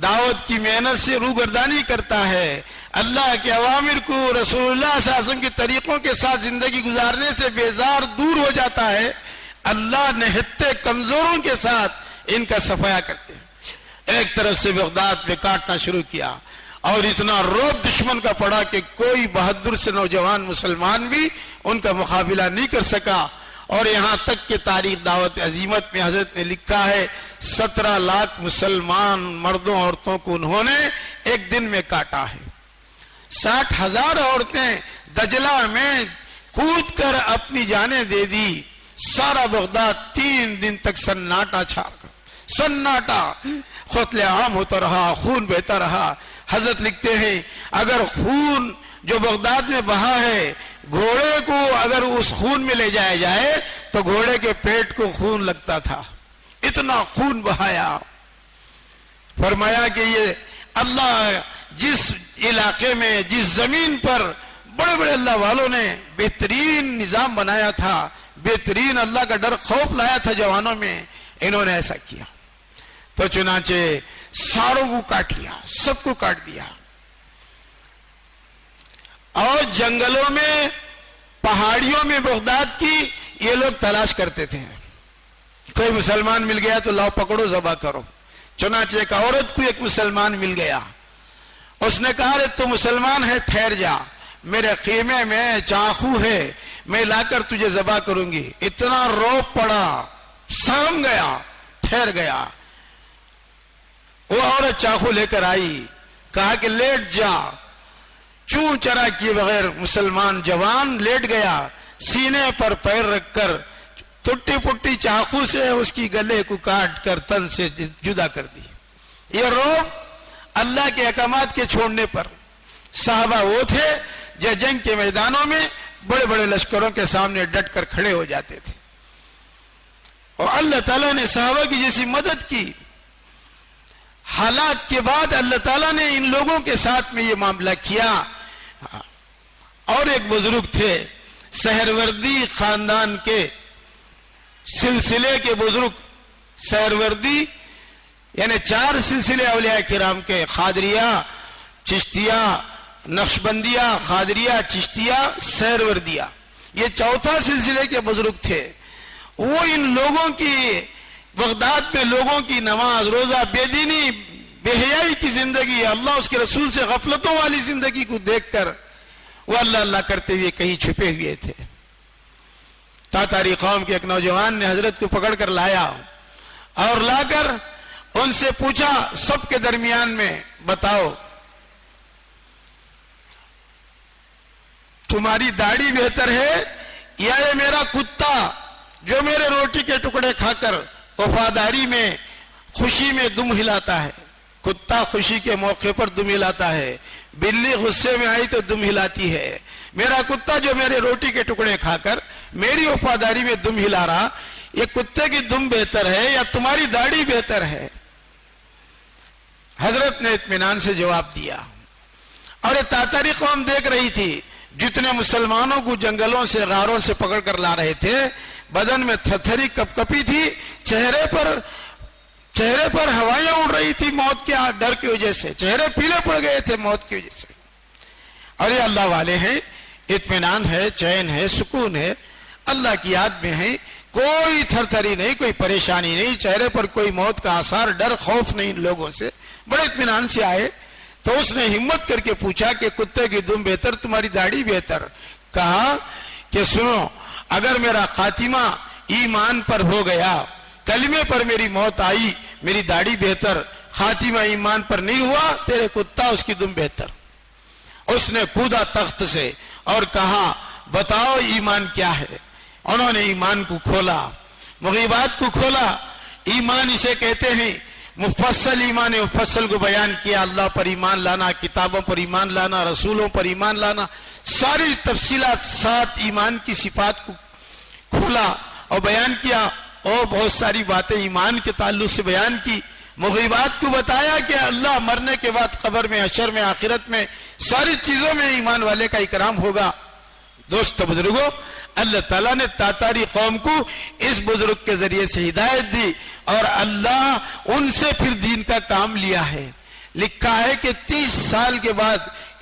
دعوت کی محنت سے روگردانی کرتا ہے، اللہ کے اوامر کو، رسول اللہ صلی اللہ علیہ وسلم کے طریقوں کے ساتھ زندگی گزارنے سے بیزار دور ہو جاتا ہے، اللہ نہتے کمزوروں کے ساتھ ان کا صفایا کرتے ہیں۔ ایک طرف سے بغداد میں کاٹنا شروع کیا اور اتنا روب دشمن کا پڑا کہ کوئی بہادر سے نوجوان مسلمان بھی ان کا مقابلہ نہیں کر سکا، اور یہاں تک کہ تاریخ دعوت عظیمت میں حضرت نے لکھا ہے 17 لاکھ مسلمان مردوں عورتوں کو انہوں نے ایک دن میں کاٹا ہے۔ 60,000 عورتیں دجلہ میں کود کر اپنی جانیں دے دی۔ سارا بغداد 3 دن تک سناٹا چھا کر، سناٹا، قتل عام ہوتا رہا، خون بہتا رہا۔ حضرت لکھتے ہیں اگر خون جو بغداد میں بہا ہے، گھوڑے کو اگر اس خون میں لے جایا جائے تو گھوڑے کے پیٹ کو خون لگتا تھا، اتنا خون بہایا۔ فرمایا کہ یہ اللہ جس علاقے میں، جس زمین پر بڑے بڑے اللہ والوں نے بہترین نظام بنایا تھا، بہترین اللہ کا ڈر خوف لایا تھا جوانوں میں، انہوں نے ایسا کیا۔ تو چنانچہ ساروں کو کاٹ لیا، سب کو کاٹ دیا۔ اور جنگلوں میں پہاڑیوں میں بغداد کی یہ لوگ تلاش کرتے تھے. کوئی مسلمان مل گیا تو لاؤ پکڑو ذبح کرو. چنانچہ ایک عورت کو ایک مسلمان مل گیا. اس نے کہا تو مسلمان ہے ٹھہر جا, میرے خیمے میں چاقو ہے, میں لا کر تجھے ذبح کروں گی. اتنا روب پڑا, سام گیا, ٹھہر گیا. وہ عورت چاقو لے کر آئی, کہا کہ لیٹ جا. چوں چرا کیے بغیر مسلمان جوان لیٹ گیا, سینے پر پیر رکھ کر ٹوٹی پھوٹی چاقو سے اس کی گلے کو کاٹ کر تن سے جدا کر دی. یہ روب اللہ کے احکامات کے چھوڑنے پر. صحابہ وہ تھے جو جنگ کے میدانوں میں بڑے بڑے لشکروں کے سامنے ڈٹ کر کھڑے ہو جاتے تھے, اور اللہ تعالیٰ نے صحابہ کی جیسی مدد کی. حالات کے بعد اللہ تعالیٰ نے ان لوگوں کے ساتھ میں یہ معاملہ کیا. اور ایک بزرگ تھے, سہروردی خاندان کے سلسلے کے بزرگ. سہروردی یعنی 4 سلسلے اولیاء کرام کے, قادریہ, چشتیہ, نقشبندیہ, قادریہ, چشتیہ, سہروردیہ, یہ 4 سلسلے کے بزرگ تھے. وہ ان لوگوں کی بغداد میں لوگوں کی نماز روزہ, بے دینی بے حیائی کی زندگی, اللہ اس کے رسول سے غفلتوں والی زندگی کو دیکھ کر وہ اللہ اللہ کرتے ہوئے کہیں چھپے ہوئے تھے. تاتاری قوم کے ایک نوجوان نے حضرت کو پکڑ کر لایا, اور لا کر ان سے پوچھا سب کے درمیان میں, بتاؤ تمہاری داڑھی بہتر ہے یا یہ میرا کتا جو میرے روٹی کے ٹکڑے کھا کر وفاداری میں خوشی میں دم ہلاتا ہے. کتا خوشی کے موقع پر دم ہلاتا ہے, بلی غصے میں آئی تو دم ہلاتی ہے. میرا کتا جو میرے روٹی کے ٹکڑے کھا کر میری وفاداری میں دم ہلا رہا, یہ کتے کی دم بہتر ہے یا تمہاری داڑھی بہتر ہے؟ حضرت نے اطمینان سے جواب دیا. اور یہ تاتاری قوم دیکھ رہی تھی, جتنے مسلمانوں کو جنگلوں سے غاروں سے پکڑ کر لا رہے تھے, بدن میں تھرتھری کپ کپی تھی, چہرے پر ہوائیاں اڑ رہی تھی موت کے ڈر کی وجہ سے, چہرے پیلے پڑ گئے تھے موت کی وجہ سے. اور یہ اللہ والے ہیں, اطمینان ہے, چین ہے, سکون ہے, اللہ کی یاد میں ہیں, کوئی تھرتھری نہیں, کوئی پریشانی نہیں, چہرے پر کوئی موت کا آثار, ڈر خوف نہیں. ان لوگوں سے بڑے اطمینان سے آئے. تو اس نے ہمت کر کے پوچھا کہ کتے کی دم بہتر تمہاری داڑھی بہتر؟ کہا کہ سنو, اگر میرا خاتمہ ایمان پر ہو گیا, کلمے پر میری موت آئی, میری داڑھی بہتر, خاتمہ ایمان پر نہیں ہوا, تیرے کتا اس کی دم بہتر. اس نے کودا تخت سے اور کہا بتاؤ ایمان کیا ہے. انہوں نے ایمان کو کھولا, مغیبات کو کھولا. ایمان اسے کہتے ہیں, مفصل ایمان مفصل کو بیان کیا. اللہ پر ایمان لانا, کتابوں پر ایمان لانا, رسولوں پر ایمان لانا, ساری تفصیلات 7 ایمان کی صفات کو کھولا اور بیان کیا. اور بہت ساری باتیں ایمان کے تعلق سے بیان کی. مغیبات کو بتایا کہ اللہ مرنے کے بعد قبر میں, حشر میں, آخرت میں, ساری چیزوں میں ایمان والے کا اکرام ہوگا. دوست بزرگوں, اللہ تعالیٰ نے تاتاری قوم کو اس بزرگ کے ذریعے سے ہدایت دی, اور اللہ ان سے پھر دین کا کام لیا ہے. لکھا ہے کہ 30 سال کے بعد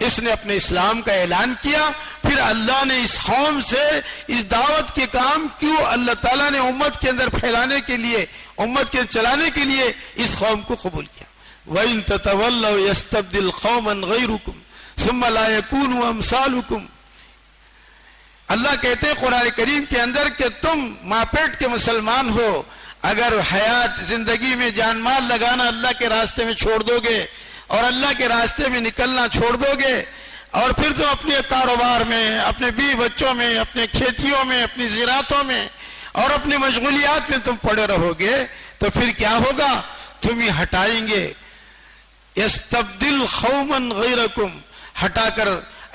اس نے اپنے اسلام کا اعلان کیا. پھر اللہ نے اس قوم سے اس دعوت کے کام کیوں اللہ تعالیٰ نے امت کے اندر پھیلانے کے لیے, امت کے چلانے کے لیے اس قوم کو قبول کیا. وَإِن تَتَوَلَّوْا يَسْتَبْدِلْ قَوْمًا غَيْرُكُمْ ثُمَّ لَا يَكُونُوا أَمْثَالُكُمْ. اللہ کہتے ہیں قرآن کریم کے اندر کہ تم ماں پیٹ کے مسلمان ہو, اگر حیات زندگی میں جان مال لگانا اللہ کے راستے میں چھوڑ دو گے, اور اللہ کے راستے میں نکلنا چھوڑ دو گے, اور پھر تم اپنے کاروبار میں, اپنے بیوی بچوں میں, اپنے کھیتیوں میں, اپنی زراعتوں میں اور اپنی مشغولیات میں تم پڑے رہو گے, تو پھر کیا ہوگا؟ تم ہی ہٹائیں گے. یستبدل قوما غیرکم, ہٹا کر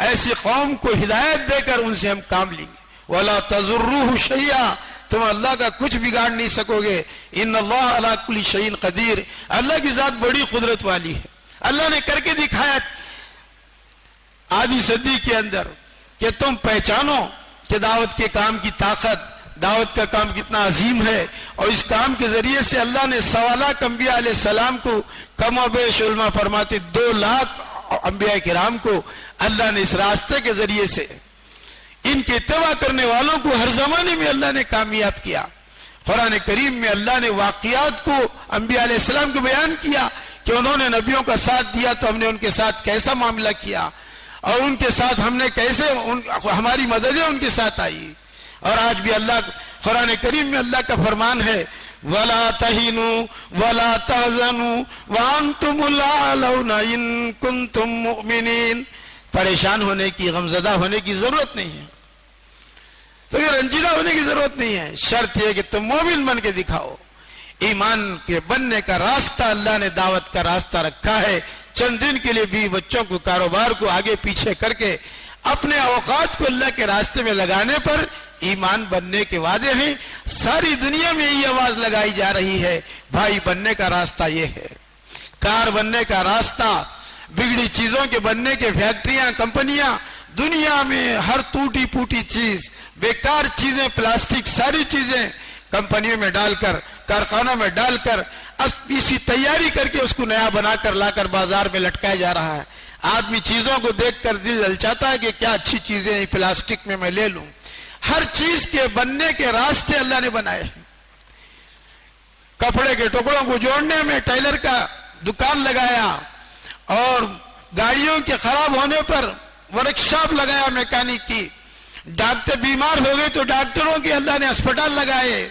ایسی قوم کو ہدایت دے کر ان سے ہم کام لیں گے. ولا تضروہ شیئا, تم اللہ کا کچھ بگاڑ نہیں سکو گے. ان اللہ علی کل شیء قدیر, اللہ کی ذات بڑی قدرت والی ہے. اللہ نے کر کے دکھایا آدھی صدی کے اندر کہ تم پہچانو کہ دعوت کے کام کی طاقت, دعوت کا کام کتنا عظیم ہے. اور اس کام کے ذریعے سے اللہ نے 1.25 لاکھ انبیاء علیہ السلام کو, کم و بیش علماء فرماتے 2 لاکھ انبیاء کرام کو اللہ نے اس راستے کے ذریعے سے ان کے اتباع کرنے والوں کو ہر زمانے میں اللہ نے کامیاب کیا. قرآن کریم میں اللہ نے واقعات کو انبیاء علیہ السلام کو بیان کیا کہ انہوں نے نبیوں کا ساتھ دیا تو ہم نے ان کے ساتھ کیسا معاملہ کیا اور ان کے ساتھ ہم نے کیسے ہماری مددیں ان کے ساتھ آئی. اور آج بھی اللہ قرآن کریم میں اللہ کا فرمان ہے وَلَا تَهِنُوا وَلَا تَحْزَنُوا وَأَنْتُمُ الْأَعْلَوْنَ إِن كُنتُم مُؤْمِنِينَ. پریشان ہونے کی، غمزدہ ہونے کی ضرورت نہیں ہے، تو یہ رنجیدہ ہونے کی ضرورت نہیں ہے. شرط یہ کہ تم مومن بن کے دکھاؤ. ایمان کے بننے کا راستہ اللہ نے دعوت کا راستہ رکھا ہے. چند دن کے لیے بھی بچوں کو، کاروبار کو آگے پیچھے کر کے اپنے اوقات کو اللہ کے راستے میں لگانے پر ایمان بننے کے وعدے ہیں. ساری دنیا میں یہ آواز لگائی جا رہی ہے بھائی بننے کا راستہ یہ ہے. کار بننے کا راستہ، بگڑی چیزوں کے بننے کے فیکٹریاں، کمپنیاں، دنیا میں ہر ٹوٹی پوٹی چیز، بیکار چیزیں، پلاسٹک، ساری چیزیں کمپنیوں میں ڈال کر، کارخانوں میں ڈال کر اسی تیاری کر کے اس کو نیا بنا کر لا کر بازار میں لٹکایا جا رہا ہے. آدمی چیزوں کو دیکھ کر دل للچاتا ہے کہ کیا اچھی چیزیں ہیں پلاسٹک میں لے لوں. ہر چیز کے بننے کے راستے اللہ نے بنائے ہیں. کپڑے کے ٹکڑوں کو جوڑنے میں ٹیلر کا دکان لگایا اور گاڑیوں کے خراب ہونے پر ورک شاپ لگایا میکینک کی. ڈاکٹر بیمار ہو گئے تو ڈاکٹروں کے اللہ نے اسپتال لگائے.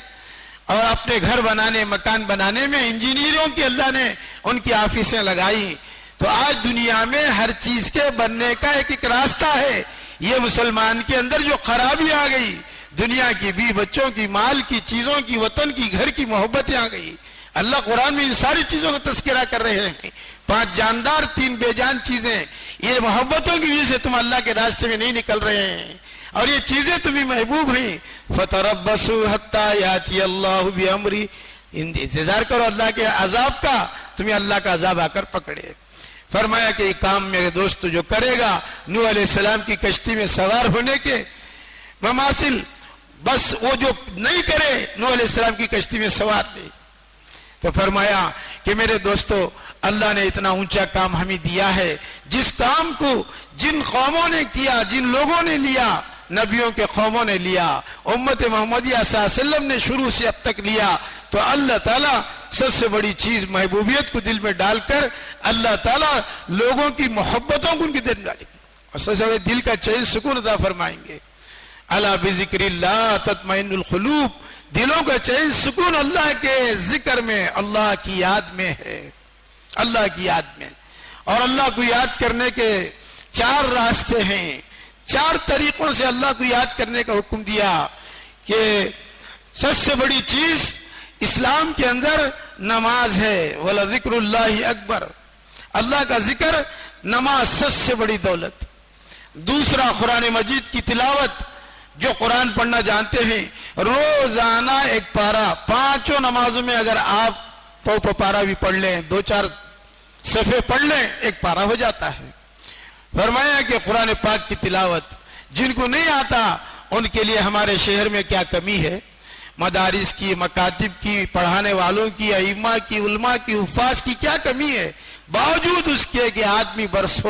اور اپنے گھر بنانے، مکان بنانے میں انجینئروں کی اللہ نے ان کی آفیسیں لگائی. تو آج دنیا میں ہر چیز کے بننے کا ایک راستہ ہے. یہ مسلمان کے اندر جو خرابی آ گئی، دنیا کی بھی، بچوں کی، مال کی، چیزوں کی، وطن کی، گھر کی محبتیں آ گئی. اللہ قرآن میں ان ساری چیزوں کا تذکرہ کر رہے ہیں. 5 جاندار 3 بے جان چیزیں، یہ محبتوں کی وجہ سے تم اللہ کے راستے میں نہیں نکل رہے ہیں اور یہ چیزیں تمہیں محبوب ہیں. فَتَرَبَّصُوا حَتَّى يَأْتِيَ اللَّهُ بِأَمْرِهِ. انتظار کرو اللہ کے عذاب کا، تمہیں اللہ کا عذاب آ کر پکڑے. فرمایا کہ یہ کام میرے دوست جو کرے گا نوح علیہ السلام کی کشتی میں سوار ہونے کے مماثل، بس وہ جو نہیں کرے نوح علیہ السلام کی کشتی میں سوار نہیں. تو فرمایا کہ میرے دوستو اللہ نے اتنا اونچا کام ہمیں دیا ہے، جس کام کو جن قوموں نے کیا، جن لوگوں نے لیا، نبیوں کے قوموں نے لیا، امت محمدیہ صلی اللہ علیہ وسلم نے شروع سے اب تک لیا، تو اللہ تعالیٰ سب سے بڑی چیز محبوبیت کو دل میں ڈال کر اللہ تعالیٰ لوگوں کی محبتوں کو ان کے دل میں ڈالیں گے اور سب سے بڑے دل کا چین سکون عطا فرمائیں گے. الا بذکر اللہ تطمئن القلوب. دلوں کا چین سکون اللہ کے ذکر میں، اللہ کی یاد میں ہے، اللہ کی یاد میں. اور اللہ کو یاد کرنے کے 4 راستے ہیں. 4 طریقوں سے اللہ کو یاد کرنے کا حکم دیا کہ سب سے بڑی چیز اسلام کے اندر نماز ہے. وَلَذِكْرُ اللَّهِ اکبر. اللہ کا ذکر، نماز سب سے بڑی دولت. دوسرا قرآن مجید کی تلاوت، جو قرآن پڑھنا جانتے ہیں روزانہ 1 پارہ، 5 نمازوں میں اگر آپ پارہ بھی پڑھ لیں، 2-4 صفحے پڑھ لیں، 1 پارہ ہو جاتا ہے. فرمایا کہ قرآن پاک کی تلاوت جن کو نہیں آتا ان کے لیے ہمارے شہر میں کیا کمی ہے. مدارس کی، مکاتب کی، پڑھانے والوں کی، ائمہ کی، علماء کی، حفاظ کی کیا کمی ہے. باوجود اس کے کہ آدمی برس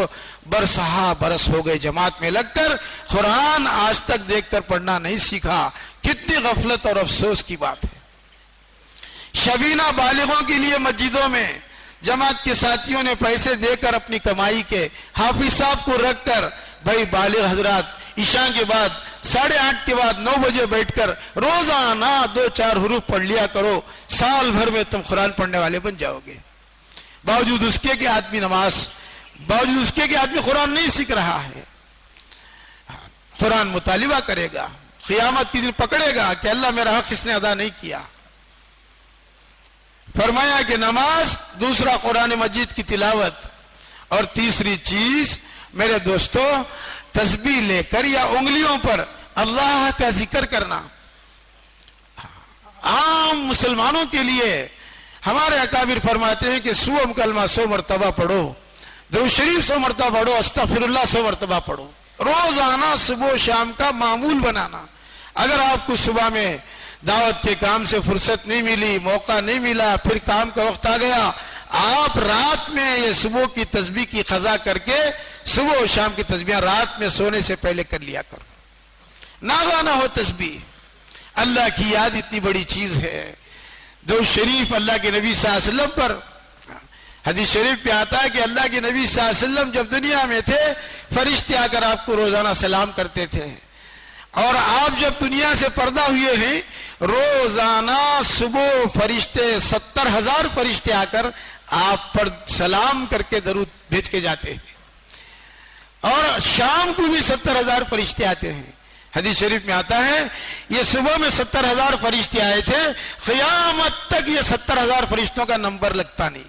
ہو گئے جماعت میں لگ کر، قرآن آج تک دیکھ کر پڑھنا نہیں سیکھا. کتنی غفلت اور افسوس کی بات ہے. شبینہ بالغوں کے لیے مسجدوں میں جماعت کے ساتھیوں نے پیسے دے کر اپنی کمائی کے حافظ صاحب کو رکھ کر، بھائی بالغ حضرات عشاء کے بعد 8:30 کے بعد 9 بجے بیٹھ کر روزانہ 2-4 حروف پڑھ لیا کرو، سال بھر میں تم قرآن پڑھنے والے بن جاؤ گے. باوجود اس کے کہ آدمی باوجود اس کے کہ آدمی قرآن نہیں سیکھ رہا ہے. قرآن مطالبہ کرے گا، قیامت کی دن پکڑے گا کہ اللہ میرا حق اس نے ادا نہیں کیا. فرمایا کہ نماز، دوسرا قرآن مجید کی تلاوت، اور تیسری چیز میرے دوستو تسبیح لے کر یا انگلیوں پر اللہ کا ذکر کرنا. عام مسلمانوں کے لیے ہمارے اکابر فرماتے ہیں کہ سوم کلمہ 100 مرتبہ پڑھو، درود شریف 100 مرتبہ پڑھو، استغفر اللہ 100 مرتبہ پڑھو. روزانہ صبح و شام کا معمول بنانا. اگر آپ کو صبح میں دعوت کے کام سے فرصت نہیں ملی، موقع نہیں ملا، پھر کام کا وقت آ گیا، آپ رات میں یہ صبح کی تسبیح کی قضا کر کے صبح و شام کی تسبیح رات میں سونے سے پہلے کر لیا کرو. ناغانہ ہو تسبیح. اللہ کی یاد اتنی بڑی چیز ہے. درود شریف اللہ کے نبی صلی اللہ علیہ وسلم پر حدیث شریف پہ آتا ہے کہ اللہ کے نبی صلی اللہ علیہ وسلم جب دنیا میں تھے فرشتے آ کر آپ کو روزانہ سلام کرتے تھے. اور آپ جب دنیا سے پردہ ہوئے ہیں روزانہ صبح فرشتے 70,000 فرشتے آ کر آپ پر سلام کر کے درود بھیج کے جاتے ہیں. اور شام کو بھی 70,000 فرشتے آتے ہیں. حدیث شریف میں آتا ہے یہ صبح میں 70,000 فرشتے آئے تھے, قیامت تک یہ 70,000 فرشتوں کا نمبر لگتا نہیں.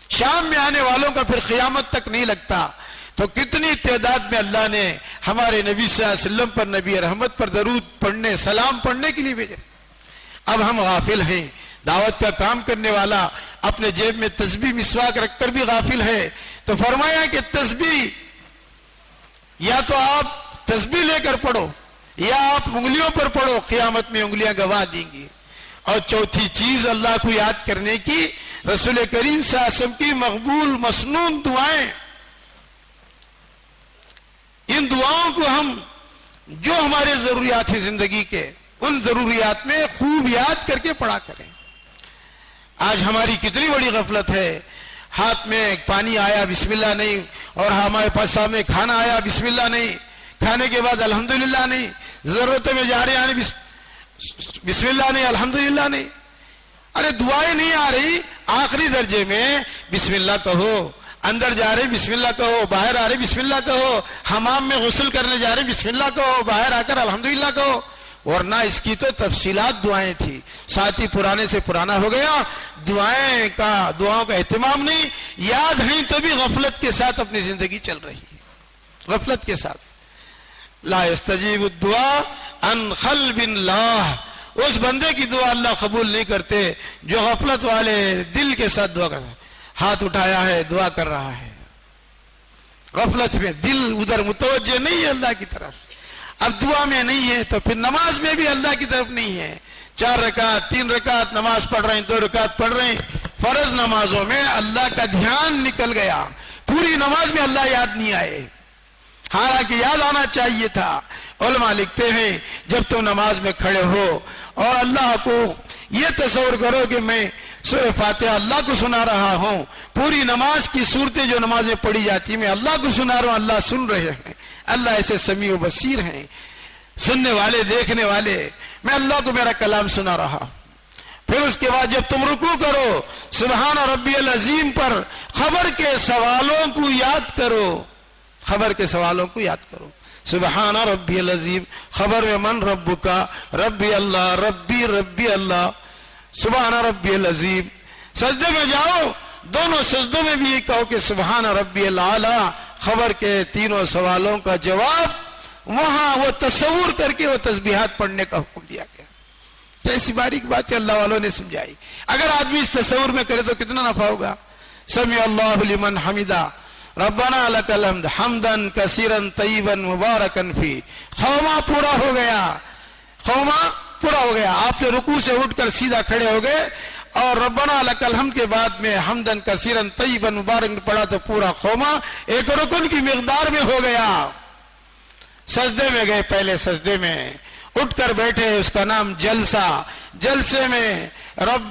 شام میں آنے والوں کا پھر قیامت تک نہیں لگتا. تو کتنی تعداد میں اللہ نے ہمارے نبی صلی اللہ علیہ وسلم پر, نبی رحمت پر درود پڑھنے سلام پڑھنے کے لیے بھیجے. اب ہم غافل ہیں. دعوت کا کام کرنے والا اپنے جیب میں تسبیح مسواک رکھ کر بھی غافل ہے. تو فرمایا کہ تسبیح یا تو آپ تسبیح لے کر پڑھو یا آپ انگلیوں پر پڑھو, قیامت میں انگلیاں گواہ دیں گی. اور چوتھی چیز اللہ کو یاد کرنے کی, رسول کریم صلی اللہ علیہ وسلم کی مقبول مسنون دعائیں. ان دعاؤں کو ہم جو ہمارے ضروریات ہیں زندگی کے ان ضروریات میں خوب یاد کر کے پڑھا کریں. آج ہماری کتنی بڑی غفلت ہے. ہاتھ میں پانی آیا بسم اللہ نہیں, اور ہمارے پاس سامنے کھانا آیا بسم اللہ نہیں, کھانے کے بعد الحمدللہ نہیں, ضرورتوں میں جا رہے آنے بسم اللہ نہیں, الحمدللہ نہیں. ارے دعائیں نہیں آ رہی, آخری درجے میں بسم اللہ کہو. اندر جا رہے بسم اللہ کہو, باہر آ رہے بسم اللہ کہو, حمام میں غسل کرنے جا رہے بسم اللہ کہو, باہر آ کر الحمدللہ کہو. ورنہ اس کی تو تفصیلات دعائیں تھی. ساتھ ہی پرانے سے پرانا ہو گیا. دعاؤں کا اہتمام نہیں. یاد ہیں تو بھی غفلت کے ساتھ اپنی زندگی چل رہی ہے, غفلت کے ساتھ. لا يستجیب الدعاء عن قلب اللہ. اس بندے کی دعا اللہ قبول نہیں کرتے جو غفلت والے دل کے ساتھ دعا کرتا ہے. ہاتھ اٹھایا ہے دعا کر رہا ہے, غفلت میں دل ادھر متوجہ نہیں ہے اللہ کی طرف. اب دعا میں نہیں ہے تو پھر نماز میں بھی اللہ کی طرف نہیں ہے. 4 رکعت 3 رکعت نماز پڑھ رہے ہیں, 2 رکعت پڑھ رہے ہیں. فرض نمازوں میں اللہ کا دھیان نکل گیا, پوری نماز میں اللہ یاد نہیں آئے, حالانکہ یاد آنا چاہیے تھا. علماء لکھتے ہیں جب تم نماز میں کھڑے ہو اور اللہ کو یہ تصور کرو کہ میں سورہ فاتحہ اللہ کو سنا رہا ہوں, پوری نماز کی صورتیں جو نماز میں پڑھی جاتی ہیں میں اللہ کو سنا رہا ہوں, اللہ سن رہے ہیں. اللہ ایسے سمیع و بصیر ہیں, سننے والے دیکھنے والے. میں اللہ کو میرا کلام سنا رہا. پھر اس کے بعد جب تم رکوع کرو سبحان ربی العظیم پر خبر کے سوالوں کو یاد کرو, خبر کے سوالوں کو یاد کرو. سبحان ربی العظیم, خبر میں من ربکا, ربی اللہ, ربی ربی اللہ, سبحان ربی العظیم. سجدے میں جاؤ, دونوں سجدوں میں بھی یہ کہو کہ سبحان ربی الاعلی, خبر کے تینوں سوالوں کا جواب وہاں وہ تصور کر کے وہ تسبیحات پڑھنے کا حکم دیا گیا. کیسی باریک بات ہے اللہ والوں نے سمجھائی. اگر آدمی اس تصور میں کرے تو کتنا نفع ہوگا. سمع اللہ لمن حمدہ, ربنا لک الحمد حمدا کثیرا طیبا مبارکا فی. خوما پورا ہو گیا, خوما پورا ہو گیا. آپ نے رکوع سے اٹھ کر سیدھا کھڑے ہو گئے اور ربنا لک الحمد کے بعد میں حمدا کثیرا طیبا مبارکا پڑھا تو پورا خوما ایک رکن کی مقدار میں ہو گیا. سجدے میں گئے, پہلے سجدے میں اٹھ کر بیٹھے, اس کا نام جلسہ. جلسے میں رب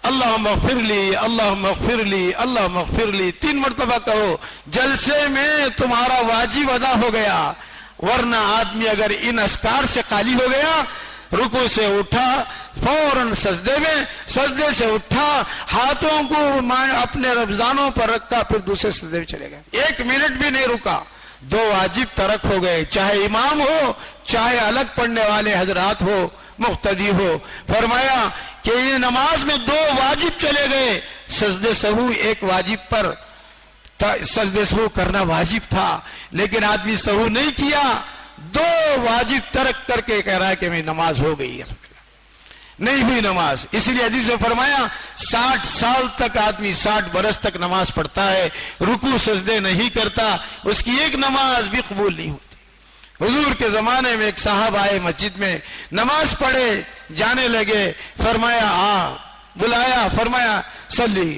اللہم اغفر لی, اللہم اغفر لی, اللہم اغفر لی 3 مرتبہ کہو. جلسے میں تمہارا واجب ادا ہو گیا. ورنہ آدمی اگر ان اذکار سے خالی ہو گیا, رکوع سے اٹھا فوراً سجدے میں, سجدے سے اٹھا ہاتھوں کو اپنے رمضانوں پر رکھا, پھر دوسرے سجدے میں چلے گئے, 1 منٹ بھی نہیں رکا. 2 واجب ترک ہو گئے, چاہے امام ہو چاہے الگ پڑھنے والے حضرات ہو, مقتدی ہو. فرمایا کہ یہ نماز میں 2 واجب چلے گئے. سجدے سہو 1 واجب پر, سجدے سہو کرنا واجب تھا لیکن آدمی سہو نہیں کیا, 2 واجب ترک کر کے کہہ رہا ہے کہ میری نماز ہو گئی. نہیں ہوئی نماز. اسی لیے حدیث میں فرمایا 60 سال تک آدمی 60 برس تک نماز پڑھتا ہے, رکوع سجدے نہیں کرتا, اس کی 1 نماز بھی قبول نہیں ہوتی. حضور کے زمانے میں ایک صاحب آئے مسجد میں, نماز پڑھے جانے لگے, فرمایا بلایا, فرمایا صلی,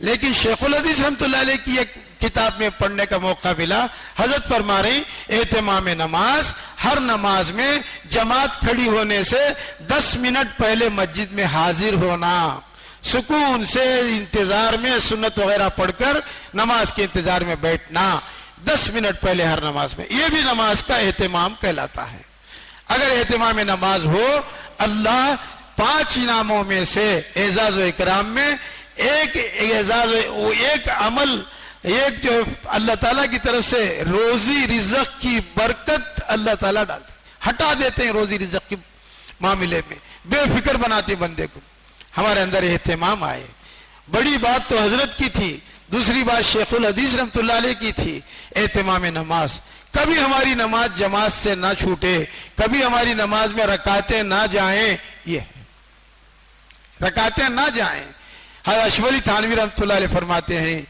لیکن شیخ الحدیث رحمۃ اللہ علیہ کی ایک کتاب میں پڑھنے کا موقع ملا. حضرت فرما رہے ہیں اہتمام نماز، ہر نماز میں جماعت کھڑی ہونے سے 10 منٹ پہلے مسجد میں حاضر ہونا، سکون سے انتظار میں سنت وغیرہ پڑھ کر نماز کے انتظار میں بیٹھنا 10 منٹ پہلے ہر نماز میں، یہ بھی نماز کا اہتمام کہلاتا ہے. اگر اہتمام نماز ہو، اللہ 5 انعاموں میں سے اعزاز و اکرام میں ایک اعزاز ایک عمل، ایک جو اللہ تعالیٰ کی طرف سے روزی رزق کی برکت اللہ تعالیٰ ڈالتے، ہٹا دیتے ہیں روزی رزق کے معاملے میں، بے فکر بناتے بندے کو. ہمارے اندر اہتمام آئے. بڑی بات تو حضرت کی تھی، دوسری بات شیخ الحدیث رحمۃ اللہ علیہ کی تھی، اہتمام نماز. کبھی ہماری نماز جماعت سے نہ چھوٹے، کبھی ہماری نماز میں رکعتیں نہ جائیں، یہ رکعتیں نہ جائیں. حضرت اشرف علی تھانوی رحمۃ اللہ علیہ فرماتے ہیں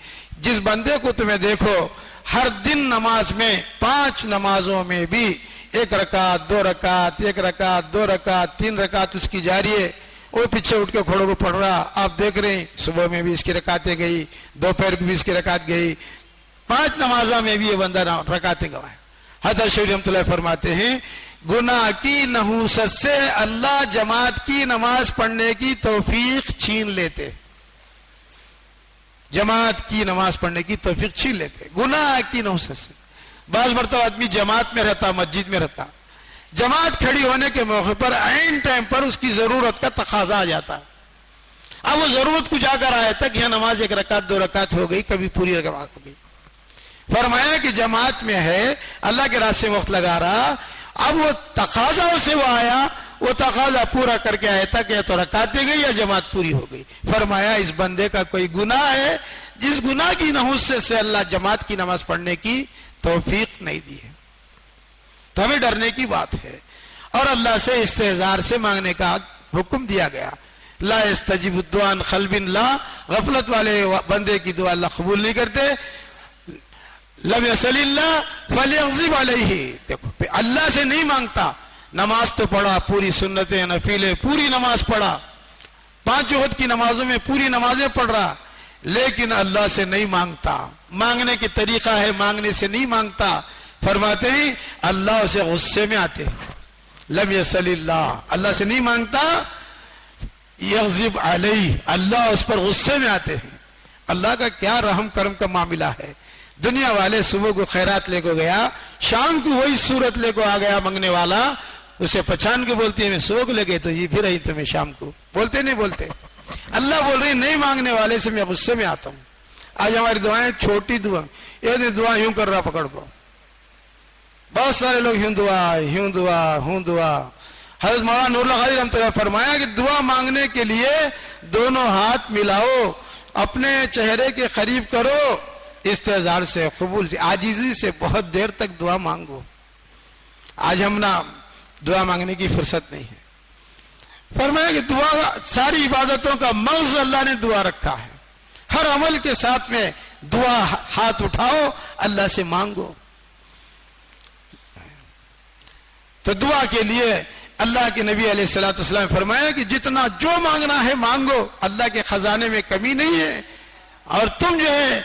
جس بندے کو تمہیں دیکھو ہر دن نماز میں 5 نمازوں میں بھی 1 رکعت 2 رکعت 1 رکعت 2 رکعت 3 رکعت اس کی جاری ہے، وہ پیچھے اٹھ کے کھڑوں کو پڑھ رہا، آپ دیکھ رہے ہیں صبح میں بھی اس کی رکعتیں گئی، دوپہر میں بھی اس کی رکعت گئی، 5 نمازوں میں بھی یہ بندہ رکعتیں گوائے. حضرت شیخ رحمۃ اللہ فرماتے ہیں گناہ کی نحوست سے اللہ جماعت کی نماز پڑھنے کی توفیق چھین لیتے، جماعت کی نماز پڑھنے کی توفیق چھین لیتے گناہ کی نحوست سے. بعض مرتبہ آدمی جماعت میں رہتا، مسجد میں رہتا، جماعت کھڑی ہونے کے موقع پر عین ٹائم پر اس کی ضرورت کا تقاضا آ جاتا. اب وہ ضرورت کو جا کر آیا تک یہ نماز 1 رکعت 2 رکعت ہو گئی، کبھی پوری رکعت ہو گئی. فرمایا کہ جماعت میں ہے، اللہ کے راستے وقت لگا رہا، اب وہ تقاضا سے وہ آیا، وہ تقاضا پورا کر کے آیا تک یا تو رکعتیں گئی یا جماعت پوری ہو گئی. فرمایا اس بندے کا کوئی گناہ ہے جس گناہ کی نحوست سے اللہ جماعت کی نماز پڑھنے کی توفیق نہیں دی ہے. تو ہمیں ڈرنے کی بات ہے اور اللہ سے استحضار سے مانگنے کا حکم دیا گیا. لا یستجیب الدعاء عن قلب لا، غفلت والے بندے کی دعا اللہ قبول نہیں کرتے. لم یصل اللہ فلیغضب علیہ، دیکھو اللہ سے نہیں مانگتا. نماز تو پڑھا، پوری سنتیں نفلیں پوری نماز پڑھا، 5 وقت کی نمازوں میں پوری نمازیں پڑھ رہا، لیکن اللہ سے نہیں مانگتا. مانگنے کی طریقہ ہے، مانگنے سے نہیں مانگتا. فرماتے ہیں اللہ اسے غصے میں آتے ہیں. لم یصل اللہ، اللہ سے نہیں مانگتا، یغضب علیہ، اللہ اس پر غصے میں آتے ہیں. اللہ کا کیا رحم کرم کا معاملہ ہے. دنیا والے صبح کو خیرات لے کو گیا، شام کو وہی صورت لے کو آ گیا مانگنے والا، اسے پہچان کے بولتی ہے میں صبح کو لے گئے تو یہ پھر رہی تمہیں شام کو، بولتے نہیں بولتے. اللہ بول رہے نہیں مانگنے والے سے میں غصے میں آتا ہوں. آج ہماری دعائیں چھوٹی دعا، یہ دعا یوں کر رہا پکڑ کو، بہت سارے لوگ ہوں دعا. حضرت مولانا نور اللہ قادری رحمۃ اللہ فرمایا کہ دعا مانگنے کے لیے دونوں ہاتھ ملاؤ، اپنے چہرے کے قریب کرو، استحضار سے، قبول سے، عاجزی سے بہت دیر تک دعا مانگو. آج ہم نہ دعا مانگنے کی فرصت نہیں ہے. فرمایا کہ دعا ساری عبادتوں کا مغز اللہ نے دعا رکھا ہے. ہر عمل کے ساتھ میں دعا، ہاتھ اٹھاؤ اللہ سے مانگو. تو دعا کے لیے اللہ کے نبی علیہ الصلوۃ والسلام فرمایا کہ جتنا جو مانگنا ہے مانگو، اللہ کے خزانے میں کمی نہیں ہے، اور تم جو ہے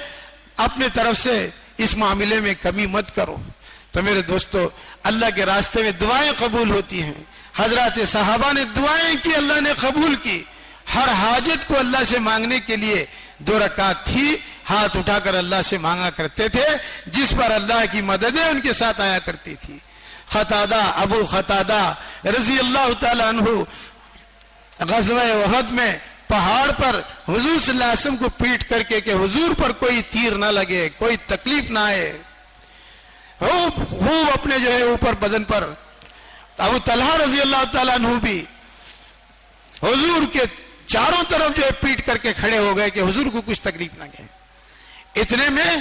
اپنے طرف سے اس معاملے میں کمی مت کرو. تو میرے دوستو، اللہ کے راستے میں دعائیں قبول ہوتی ہیں. حضرات صحابہ نے دعائیں کی، اللہ نے قبول کی. ہر حاجت کو اللہ سے مانگنے کے لیے 2 رکعت تھی، ہاتھ اٹھا کر اللہ سے مانگا کرتے تھے، جس پر اللہ کی مددیں ان کے ساتھ آیا کرتی تھی. قتادہ، ابو قتادہ رضی اللہ تعالی عنہ غزوہ احد میں پہاڑ پر حضور صلی اللہ علیہ وسلم کو پیٹ کر کے کہ حضور پر کوئی تیر نہ لگے، کوئی تکلیف نہ آئے، خوب اپنے جو ہے اوپر بدن پر. ابو طلحہ رضی اللہ تعالیٰ عنہ بھی حضور کے چاروں طرف جو ہے پیٹ کر کے کھڑے ہو گئے کہ حضور کو کچھ تکلیف نہ گئے. اتنے میں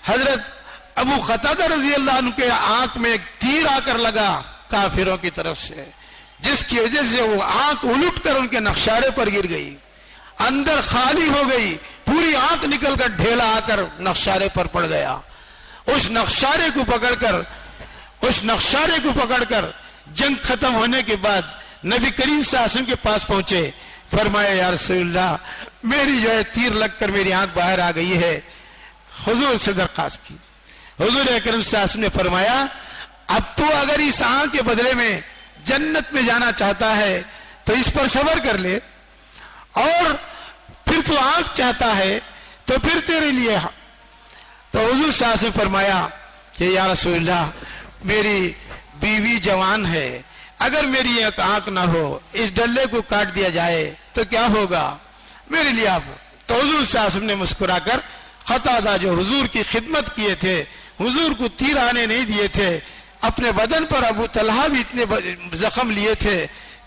حضرت ابو قتادہ رضی اللہ عنہ کے آنکھ میں ایک تیر آ کر لگا کافروں کی طرف سے، جس کی وجہ سے وہ آنکھ الٹ کر ان کے نخشارے پر گر گئی، اندر خالی ہو گئی، پوری آنکھ نکل کر ڈھیلا آ کر نخشارے پر پڑ گیا. اس نخشارے کو پکڑ کر جنگ ختم ہونے کے بعد نبی کریم صلی اللہ علیہ وسلم کے پاس پہنچے. فرمایا یا رسول اللہ میری جو ہے تیر لگ کر میری آنکھ باہر آ گئی ہے. حضور سے درخواست کی. حضور اکرم صلی اللہ علیہ وسلم نے فرمایا اب تو اگر اس آنکھ کے بدلے میں جنت میں جانا چاہتا ہے تو اس پر صبر کر لے, اور پھر تو آنکھ چاہتا ہے تو پھر تیرے لیے. تو حضور صلی اللہ علیہ وسلم فرمایا کہ یا رسول اللہ میری بیوی جوان ہے, اگر میری ایک آنکھ نہ ہو, اس ڈلے کو کاٹ دیا جائے تو کیا ہوگا میرے لیے آپ. تو حضور صلی اللہ علیہ وسلم نے مسکرا کر قتادہ جو حضور کی خدمت کیے تھے, حضور کو تیر آنے نہیں دیے تھے, اپنے بدن پر ابو طلحہ بھی اتنے زخم لیے تھے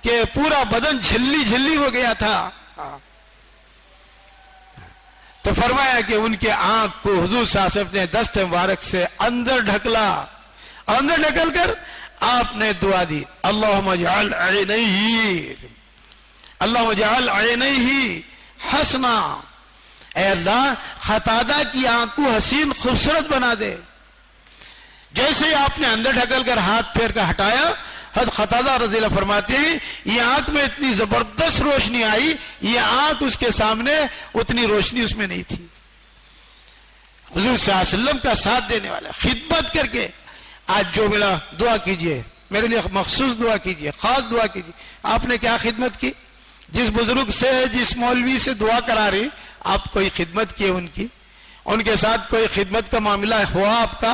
کہ پورا بدن جھلی جھلی ہو گیا تھا, تو فرمایا کہ ان کے آنکھ کو حضور صلی اللہ علیہ وسلم نے دست مبارک سے اندر ڈھکلا, اندر ڈھکل کر آپ نے دعا دی اللہم اجعل عینیہ, اللہم اجعل عینیہ حسنا, اے اللہ قتادہ کی آنکھ کو حسین خوبصورت بنا دے. جیسے ہی آپ نے اندر ڈھکل کر ہاتھ پھیر کر ہٹایا, حضرت قتادہ رضی اللہ فرماتے ہیں یہ آنکھ میں اتنی زبردست روشنی آئی, یہ آنکھ اس کے سامنے اتنی روشنی اس میں نہیں تھی. حضور صلی اللہ علیہ وسلم کا ساتھ دینے والا, خدمت کر کے. آج جو ملا دعا کیجئے, میرے لیے مخصوص دعا کیجئے, خاص دعا کیجئے. آپ نے کیا خدمت کی, جس بزرگ سے جس مولوی سے دعا کرا رہی آپ کوئی خدمت کی, ان کے ساتھ کوئی خدمت کا معاملہ ہوا, آپ کا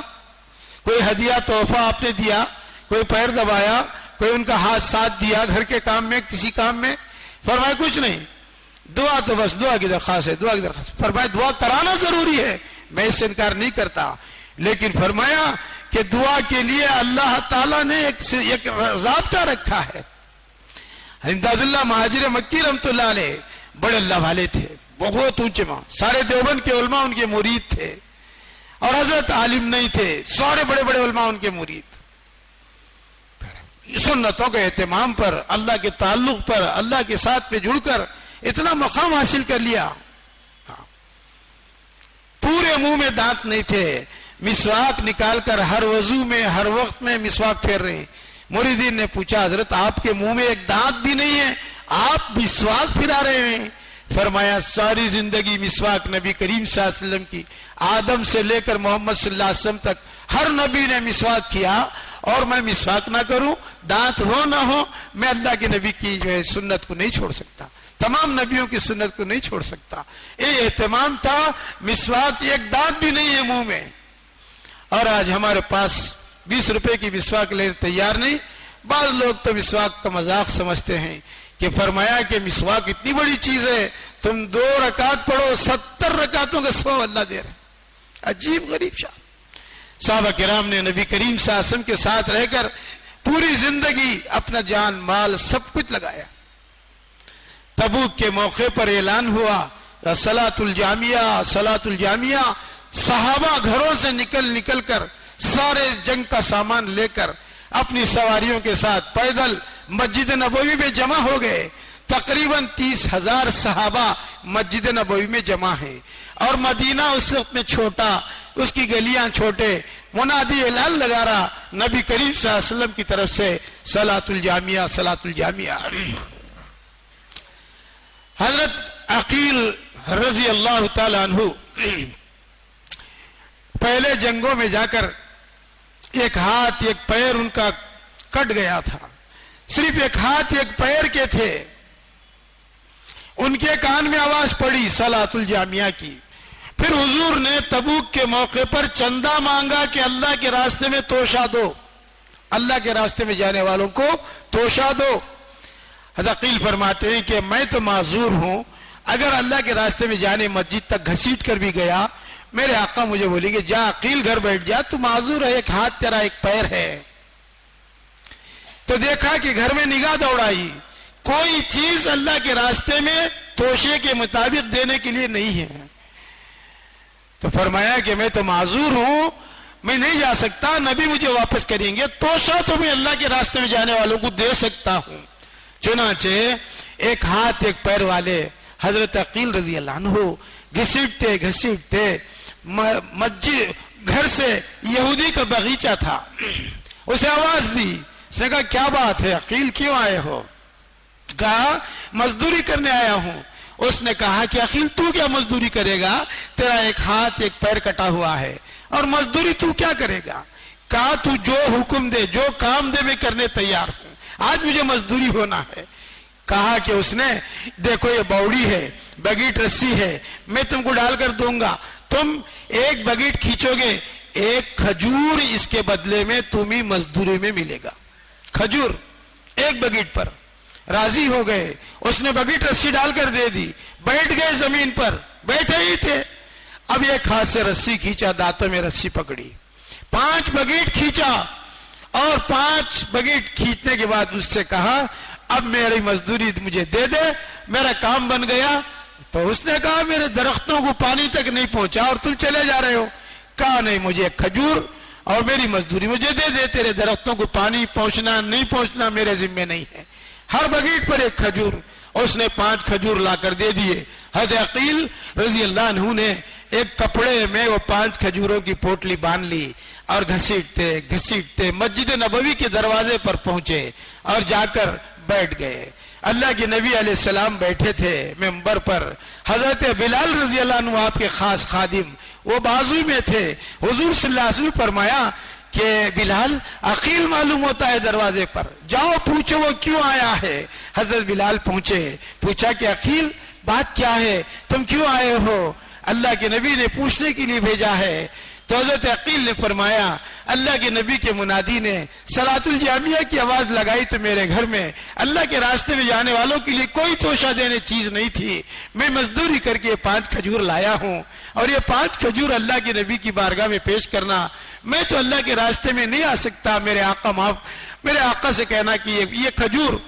کوئی ہدیہ تحفہ آپ نے دیا, کوئی پیر دبایا, کوئی ان کا ہاتھ ساتھ دیا گھر کے کام میں, کسی کام میں. فرمایا کچھ نہیں, دعا تو بس دعا کی درخواست ہے, دعا کی درخواست. فرمایا دعا کرانا ضروری ہے, میں اس سے انکار نہیں کرتا, لیکن فرمایا کہ دعا کے لیے اللہ تعالیٰ نے ایک ضابطہ رکھا ہے. امداد اللہ مہاجر مکی رحمۃ اللہ علیہ بڑے اللہ والے تھے, بہت اونچے ماں, سارے دیوبند کے علماء ان کے مرید تھے, اور حضرت عالم نہیں تھے, سارے بڑے بڑے علماء ان کے مرید. سنتوں کے اہتمام پر, اللہ کے تعلق پر, اللہ کے ساتھ پہ جڑ کر اتنا مقام حاصل کر لیا. پورے منہ میں دانت نہیں تھے, مسواک نکال کر ہر وضو میں ہر وقت میں مسواک پھیر رہے ہیں. مریدین نے پوچھا حضرت آپ کے منہ میں ایک دانت بھی نہیں ہے, آپ مسواک پھرا رہے ہیں. فرمایا ساری زندگی مسواک نبی کریم صلی اللہ علیہ وسلم کی, آدم سے لے کر محمد صلی اللہ علیہ وسلم تک ہر نبی نے مسواک کیا, اور میں مسواک نہ کروں, دانت ہو نہ ہو, میں اللہ کے نبی کی جو ہے سنت کو نہیں چھوڑ سکتا, تمام نبیوں کی سنت کو نہیں چھوڑ سکتا. یہ اہتمام تھا, مسواک ایک دانت بھی نہیں ہے منہ میں. اور آج ہمارے پاس 20 روپے کی مسواک لینے تیار نہیں. بعض لوگ تو مسواک کا مذاق سمجھتے ہیں کہ فرمایا کہ مسواک اتنی بڑی چیز ہے, تم 2 رکعت پڑھو 70 رکعتوں کا ثواب اللہ دے رہے. عجیب غریب شان. صحابہ کرام نے نبی کریم صلی اللہ علیہ وسلم کے ساتھ رہ کر پوری زندگی اپنا جان مال سب کچھ لگایا. تبوک کے موقع پر اعلان ہوا صلاۃ الجامیہ, صلاۃ الجامیہ. صحابہ گھروں سے نکل کر سارے جنگ کا سامان لے کر اپنی سواریوں کے ساتھ پیدل مسجد نبوی میں جمع ہو گئے. تقریباً 30,000 صحابہ مسجد نبوی میں جمع ہیں, اور مدینہ اس وقت میں چھوٹا, اس کی گلیاں چھوٹے. منادی اعلان لگا رہا نبی کریم صلی اللہ علیہ وسلم کی طرف سے صلاۃ الجامیہ, صلاۃ الجامیہ. حضرت عقیل رضی اللہ تعالی عنہ پہلے جنگوں میں جا کر ایک ہاتھ ایک پیر ان کا کٹ گیا تھا, صرف ایک ہاتھ ایک پیر کے تھے. ان کے کان میں آواز پڑی صلاۃ الجامیہ کی. پھر حضور نے تبوک کے موقع پر چندہ مانگا کہ اللہ کے راستے میں توشہ دو, اللہ کے راستے میں جانے والوں کو توشہ دو. حضرت عقیل فرماتے ہیں کہ میں تو معذور ہوں, اگر اللہ کے راستے میں جانے مسجد تک گھسیٹ کر بھی گیا, میرے آقا مجھے بولیں گے جا عقیل گھر بیٹھ جا, تو معذور ہے, ایک ہاتھ تیرا ایک پیر ہے. تو دیکھا کہ گھر میں نگاہ دوڑائی, کوئی چیز اللہ کے راستے میں توشے کے مطابق دینے کے لیے نہیں ہے. تو فرمایا کہ میں تو معذور ہوں, میں نہیں جا سکتا, نبی مجھے واپس کریں گے, توشہ تو میں اللہ کے راستے میں جانے والوں کو دے سکتا ہوں. چنانچہ ایک ہاتھ ایک پیر والے حضرت عقیل رضی اللہ عنہ گھسیٹتے مسجد گھر سے یہودی کا باغیچہ تھا, اسے آواز دی. اس نے کہا کیا بات ہے عقیل, کیوں آئے ہو؟ کہا مزدوری کرنے آیا ہوں. اس نے کہا کہ عقیل تو کیا مزدوری کرے گا, تیرا ایک ہاتھ ایک پیر کٹا ہوا ہے, اور مزدوری تو کیا کرے گا؟ کہا تو جو حکم دے, جو کام دے, میں کرنے تیار ہوں, آج مجھے مزدوری ہونا ہے. کہا کہ اس نے دیکھو یہ باوڑی ہے, بگیٹ رسی ہے, میں تم کو ڈال کر دوں گا, تم ایک بگیٹ کھینچو گے, ایک کھجور اس کے بدلے میں تمہیں مزدوری میں ملے گا. کھجور ایک بگیٹ پر. راضی ہو گئے, اس نے بگیٹ رسی ڈال کر دے دی, بیٹھ گئے زمین پر, بیٹھے ہی تھے. اب ایک ہاتھ سے رسی کھینچا, دانتوں میں رسی پکڑی, 5 بگیٹ کھینچا, اور 5 بگیٹ کھینچنے کے بعد اس سے کہا اب میری مزدوری مجھے دے دے, میرا کام بن گیا. تو اس نے کہا میرے درختوں کو پانی تک نہیں پہنچا اور تم چلے جا رہے ہو. کہا نہیں, مجھے کھجور اور میری مزدوری مجھے دے دے, تیرے درختوں کو پانی پہنچنا نہیں پہنچنا میرے ذمہ نہیں ہے. ہر بگیٹ پر ایک کھجور. اس نے 5 کھجور لا کر دے دیے. حضرت عقیل رضی اللہ عنہ نے ایک کپڑے میں وہ 5 کھجوروں کی پوٹلی باندھ لی, اور گھسیٹتے گھسیٹتے مسجد نبوی کے دروازے پر پہنچے, اور جا کر بیٹھ گئے. اللہ کے نبی علیہ السلام بیٹھے تھے منبر پر. حضرت بلال رضی اللہ عنہ آپ کے خاص خادم وہ بازو میں تھے. حضور صلی اللہ علیہ وسلم نے فرمایا کہ بلال عقیل معلوم ہوتا ہے دروازے پر, جاؤ پوچھو وہ کیوں آیا ہے. حضرت بلال پہنچے, پوچھا کہ عقیل بات کیا ہے, تم کیوں آئے ہو؟ اللہ کے نبی نے پوچھنے کے لیے بھیجا ہے. تو حضرت عقیل نے فرمایا اللہ کے نبی کے منادی نے صلاۃ الجامعہ کی آواز لگائی تو میرے گھر میں اللہ کے راستے میں جانے والوں کے لیے کوئی توشہ دینے چیز نہیں تھی. میں مزدوری کر کے 5 کھجور لایا ہوں, اور یہ 5 کھجور اللہ کے نبی کی بارگاہ میں پیش کرنا, میں تو اللہ کے راستے میں نہیں آ سکتا. میرے آقا سے کہنا کہ یہ کھجور.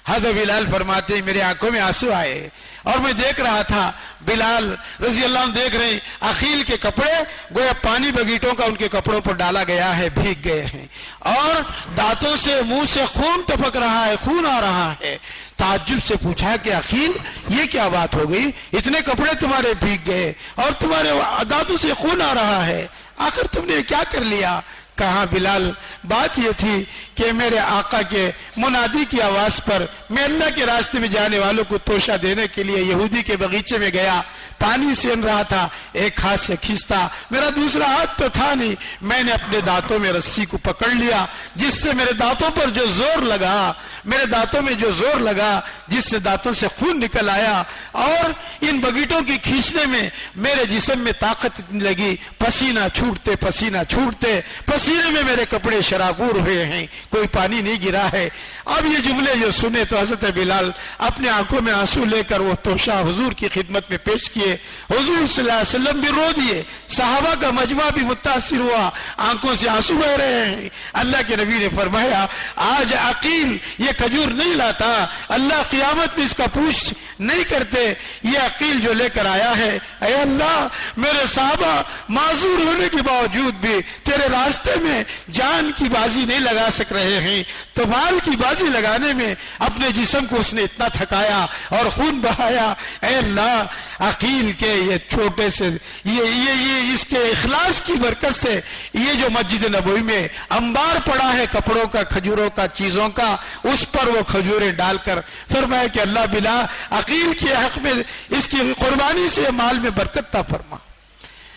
حضرت بلال فرماتے میرے آنکھوں میں آنسو آئے, اور میں دیکھ رہا تھا بلال رضی اللہ عنہ دیکھ رہے عقیل کے کپڑے گویا پانی بگیٹوں کا ان کے کپڑوں پر ڈالا گیا ہے, بھیگ گئے ہیں, اور دانتوں سے منہ سے خون ٹپک رہا ہے, خون آ رہا ہے. تعجب سے پوچھا کہ عقیل یہ کیا بات ہو گئی, اتنے کپڑے تمہارے بھیگ گئے اور تمہارے دانتوں سے خون آ رہا ہے, آخر تم نے کیا کر لیا؟ کہا بلال بات یہ تھی کہ میرے آقا کے منادی کی آواز پر میں اللہ کے راستے میں جانے والوں کو توشہ دینے کے لیے یہودی کے باغیچے میں گیا, پانی سین رہا تھا, ایک ہاتھ سے کھینچتا, میرا دوسرا ہاتھ تو تھا نہیں, میں نے اپنے دانتوں میں رسی کو پکڑ لیا, جس سے میرے دانتوں پر جو زور لگا, میرے دانتوں میں جو زور لگا, جس سے دانتوں سے خون نکل آیا, اور ان بگیٹوں کی کھینچنے میں میرے جسم میں طاقت لگی, پسینہ چھوٹتے پسینے میں میرے کپڑے شرابور ہوئے ہیں, کوئی پانی نہیں گرا ہے. اب یہ جملے جو سنے تو حضرت بلال اپنے آنکھوں میں آنسو لے کر وہ توشہ حضور کی خدمت میں پیش کیے. حضور صلی اللہ علیہ وسلم بھی رو دیے, صحابہ کا مجمع بھی متاثر ہوا, آنکھوں سے آنسو بہ رہے ہیں. اللہ کے نبی نے فرمایا آج عقیل یہ کھجور نہیں لاتا, اللہ قیامت میں اس کا پوچھ نہیں کرتے, یہ عقیل جو لے کر آیا ہے, اے اللہ میرے صحابہ معذور ہونے کے باوجود بھی تیرے راستے میں جان کی بازی نہیں لگا سک رہے ہیں, تو مال کی بازی لگانے میں اپنے جسم کو اس نے اتنا تھکایا اور خون بہایا. اے اللہ عقیل کے یہ چھوٹے سے یہ اس کے اخلاص کی برکت سے یہ جو مسجد نبوی میں انبار پڑا ہے کپڑوں کا, کھجوروں کا, چیزوں کا, اس پر وہ کھجوریں ڈال کر فرمایا کہ اللہ بلا عقیل کے حق میں اس کی قربانی سے مال میں برکت عطا فرما.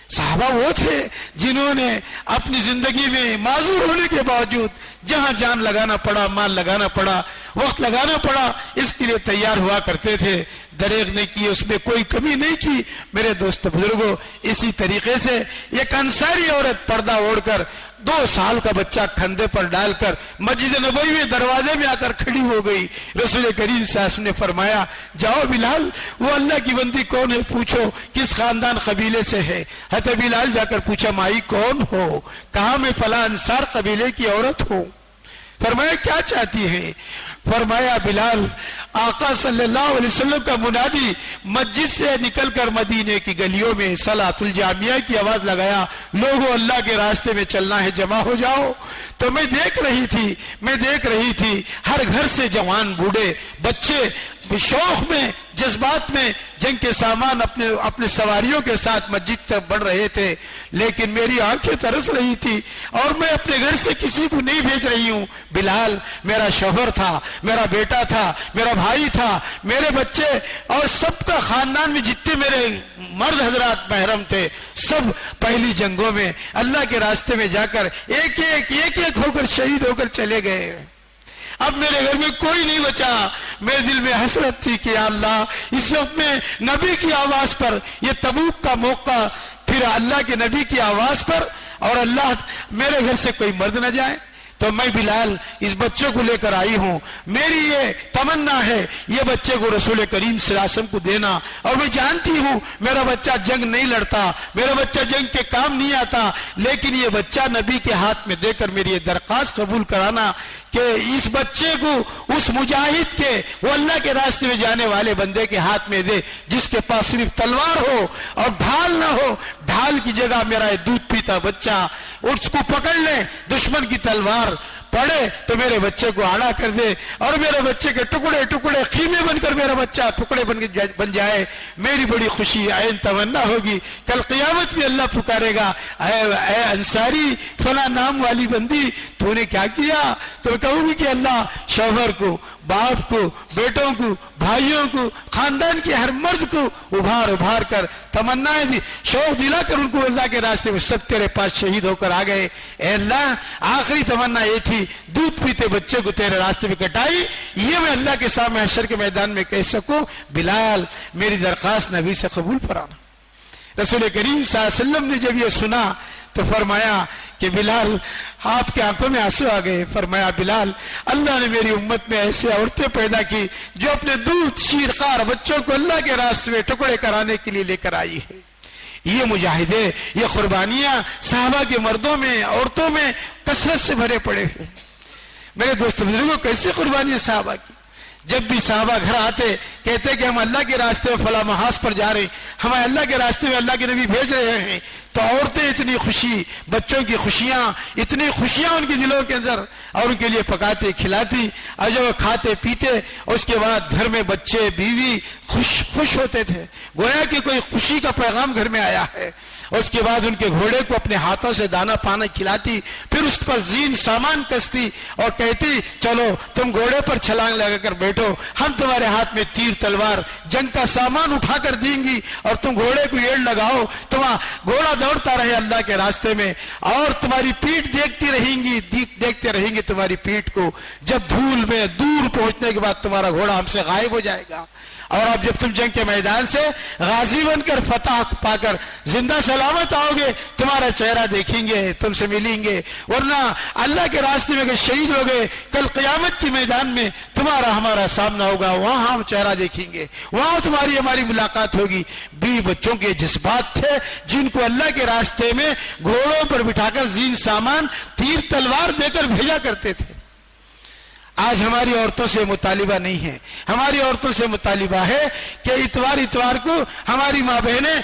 صحابہ وہ تھے جنہوں نے اپنی زندگی میں معذور ہونے کے باوجود جہاں جان لگانا پڑا, مال لگانا پڑا, وقت لگانا پڑا, اس کے لیے تیار ہوا کرتے تھے, دریغ نہیں کی, اس میں کوئی کمی نہیں کی. میرے دوست بزرگوں, اسی طریقے سے ایک انصاری عورت پردہ اوڑھ کر 2 سال کا بچہ کندھے پر ڈال کر مسجد نبوی میں دروازے میں آ کر کھڑی ہو گئی. رسول کریم صلی اللہ علیہ وسلم نے فرمایا جاؤ بلال, وہ اللہ کی بندی کون ہے پوچھو, کس خاندان قبیلے سے ہے. حضرت بلال جا کر پوچھا مائی کون ہو؟ کہا میں فلاں انصار قبیلے کی عورت ہوں. فرمایا کیا چاہتی ہیں؟ فرمایا بلال آقا صلی اللہ علیہ وسلم کا منادی مسجد سے نکل کر مدینے کی گلیوں میں صلاۃ الجامعہ کی آواز لگایا, لوگوں اللہ کے راستے میں چلنا ہے, جمع ہو جاؤ. تو میں دیکھ رہی تھی ہر گھر سے جوان بوڑھے بچے شوق میں جذبات میں جنگ کے سامان اپنے سواریوں کے ساتھ مسجد تک بڑھ رہے تھے، لیکن میری آنکھیں ترس رہی تھی اور میں اپنے گھر سے کسی کو نہیں بھیج رہی ہوں۔ بلال میرا شوہر تھا، میرا بیٹا تھا، میرا بھائی تھا، میرے بچے اور سب کا خاندان میں جتنے میرے مرد حضرات محرم تھے، سب پہلی جنگوں میں اللہ کے راستے میں جا کر ایک ایک ہو کر شہید ہو کر چلے گئے۔ اب میرے گھر میں کوئی نہیں بچا۔ میرے دل میں حسرت تھی کہ یا اللہ، اس وقت میں نبی کی آواز پر، یہ تبوک کا موقع، پھر اللہ کے نبی کی آواز پر، اور اللہ میرے گھر سے کوئی مرد نہ جائے، تو میں بلال اس بچے کو لے کر آئی ہوں۔ میری یہ تمنا ہے یہ بچے کو رسول کریم صلی اللہ علیہ وسلم کو دینا، اور میں جانتی ہوں میرا بچہ جنگ نہیں لڑتا، میرا بچہ جنگ کے کام نہیں آتا، لیکن یہ بچہ نبی کے ہاتھ میں دے کر میری یہ درخواست قبول کرانا کہ اس بچے کو اس مجاہد کے، وہ اللہ کے راستے میں جانے والے بندے کے ہاتھ میں دے جس کے پاس صرف تلوار ہو اور ڈھال نہ ہو۔ ڈھال کی جگہ میرا یہ دودھ پیتا بچہ، اس کو پکڑ لے، دشمن کی تلوار پڑے تو میرے بچے کو آڑا کر دے، اور میرے بچے کے ٹکڑے ٹکڑے خیمے بن کر میرا بچہ ٹکڑے بن جائے۔ میری بڑی خوشی عین تمنا ہوگی، کل قیامت بھی اللہ پکارے گا، اے انصاری فلاں نام والی بندی، تو نے کیا کیا؟ تو کہوں گی کہ اللہ شوہر کو، باپ کو، بیٹوں کو، بھائیوں کو، خاندان کے ہر مرد کو ابھار کر تمنائیں دی، شوق دلا کر ان کو اللہ کے راستے میں سب تیرے پاس شہید ہو کر آ گئے۔ اے اللہ، آخری تمنا یہ تھی دودھ پیتے بچے کو تیرے راستے میں کٹائی، یہ میں اللہ کے سامنے حشر کے میدان میں کہہ سکوں بلال میری درخواست نبی سے قبول فرمانا۔ رسول کریم صلی اللہ علیہ وسلم نے جب یہ سنا تو فرمایا کہ بلال، آپ کے آنکھوں میں آنسو آ گئے۔ فرمایا بلال، اللہ نے میری امت میں ایسے عورتیں پیدا کی جو اپنے دودھ شیرخوار بچوں کو اللہ کے راستے میں ٹکڑے کرانے کے لیے لے کر آئی ہے۔ یہ مجاہدے، یہ قربانیاں صحابہ کے مردوں میں، عورتوں میں کثرت سے بھرے پڑے ہیں۔ میرے دوست بزرگوں، کیسے قربانیاں صحابہ کی؟ جب بھی صحابہ گھر آتے کہتے کہ ہم اللہ کے راستے میں فلاں محاذ پر جا رہے ہیں، ہمیں اللہ کے راستے میں اللہ کے نبی بھیج رہے ہیں، تو عورتیں اتنی خوشی، بچوں کی خوشیاں، اتنی خوشیاں ان کے دلوں کے اندر، اور ان کے لیے پکاتے کھلاتی، اور جب وہ کھاتے پیتے، اس کے بعد گھر میں بچے بیوی خوش ہوتے تھے، گویا کہ کوئی خوشی کا پیغام گھر میں آیا ہے۔ اس کے بعد ان کے گھوڑے کو اپنے ہاتھوں سے دانا پانا کھلاتی، پھر اس پر زین سامان کستی اور کہتی چلو تم گھوڑے پر چھلانگ لگا کر بیٹھو، ہم تمہارے ہاتھ میں تیر تلوار جنگ کا سامان اٹھا کر دیں گی، اور تم گھوڑے کو ایڑ لگاؤ، تمہارا گھوڑا دوڑتا رہے اللہ کے راستے میں، اور تمہاری پیٹھ دیکھتے رہیں گی تمہاری پیٹھ کو، جب دھول میں دور پہنچنے کے بعد تمہارا گھوڑا ہم سے غائب ہو جائے گا، اور اب جب تم جنگ کے میدان سے غازی بن کر فتح پا کر زندہ سلامت آؤ گے، تمہارا چہرہ دیکھیں گے، تم سے ملیں گے، ورنہ اللہ کے راستے میں اگر شہید ہو گئے، کل قیامت کے میدان میں تمہارا ہمارا سامنا ہوگا، وہاں ہم چہرہ دیکھیں گے، وہاں تمہاری ہماری ملاقات ہوگی۔ بیوی بچوں کے جذبات تھے جن کو اللہ کے راستے میں گھوڑوں پر بٹھا کر زین سامان تیر تلوار دے کر بھیجا کرتے تھے۔ آج ہماری عورتوں سے مطالبہ نہیں ہے، ہماری عورتوں سے مطالبہ ہے کہ اتوار کو ہماری ماں بہنیں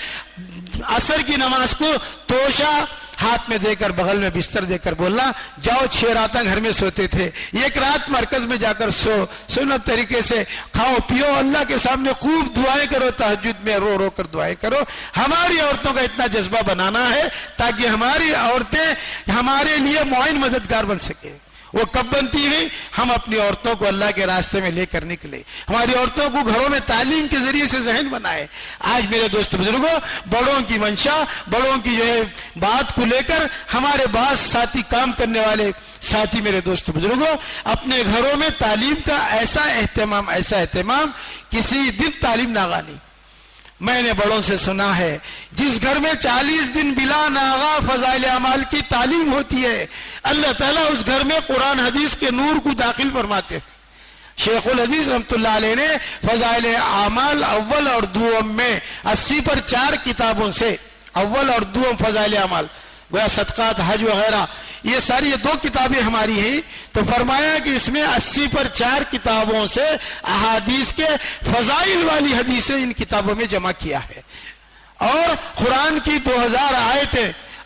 عصر کی نماز کو توشہ ہاتھ میں دے کر، بغل میں بستر دے کر بولنا جاؤ 6 راتیں گھر میں سوتے تھے، 1 رات مرکز میں جا کر سنت طریقے سے کھاؤ پیو، اللہ کے سامنے خوب دعائیں کرو، تہجد میں رو کر دعائیں کرو۔ ہماری عورتوں کا اتنا جذبہ بنانا ہے تاکہ ہماری عورتیں ہمارے لیے معین مددگار بن سکے۔ وہ کب بنتی ہوئی؟ ہم اپنی عورتوں کو اللہ کے راستے میں لے کر نکلے، ہماری عورتوں کو گھروں میں تعلیم کے ذریعے سے ذہن بنائے۔ آج میرے دوست بزرگوں، بڑوں کی منشا، بڑوں کی بات کو لے کر ہمارے بعض ساتھی، کام کرنے والے ساتھی میرے دوست بزرگوں، اپنے گھروں میں تعلیم کا ایسا اہتمام کسی دن تعلیم ناغہ نہیں۔ میں نے بڑوں سے سنا ہے جس گھر میں 40 دن بلا ناغہ فضائل اعمال کی تعلیم ہوتی ہے، اللہ تعالیٰ اس گھر میں قرآن حدیث کے نور کو داخل فرماتے ہیں۔ شیخ الحدیث رحمت اللہ علیہ نے فضائل اعمال اول اور دوم میں 80 پر 4 کتابوں سے، اول اور دوم فضائل اعمال، گویا صدقات، حج وغیرہ، یہ ساری 2 کتابیں ہماری ہیں، تو فرمایا کہ اس میں 80 پر 4 کتابوں سے احادیث کے فضائل والی حدیثیں ان کتابوں میں جمع کیا ہے، اور قرآن کی 2000 آیتیں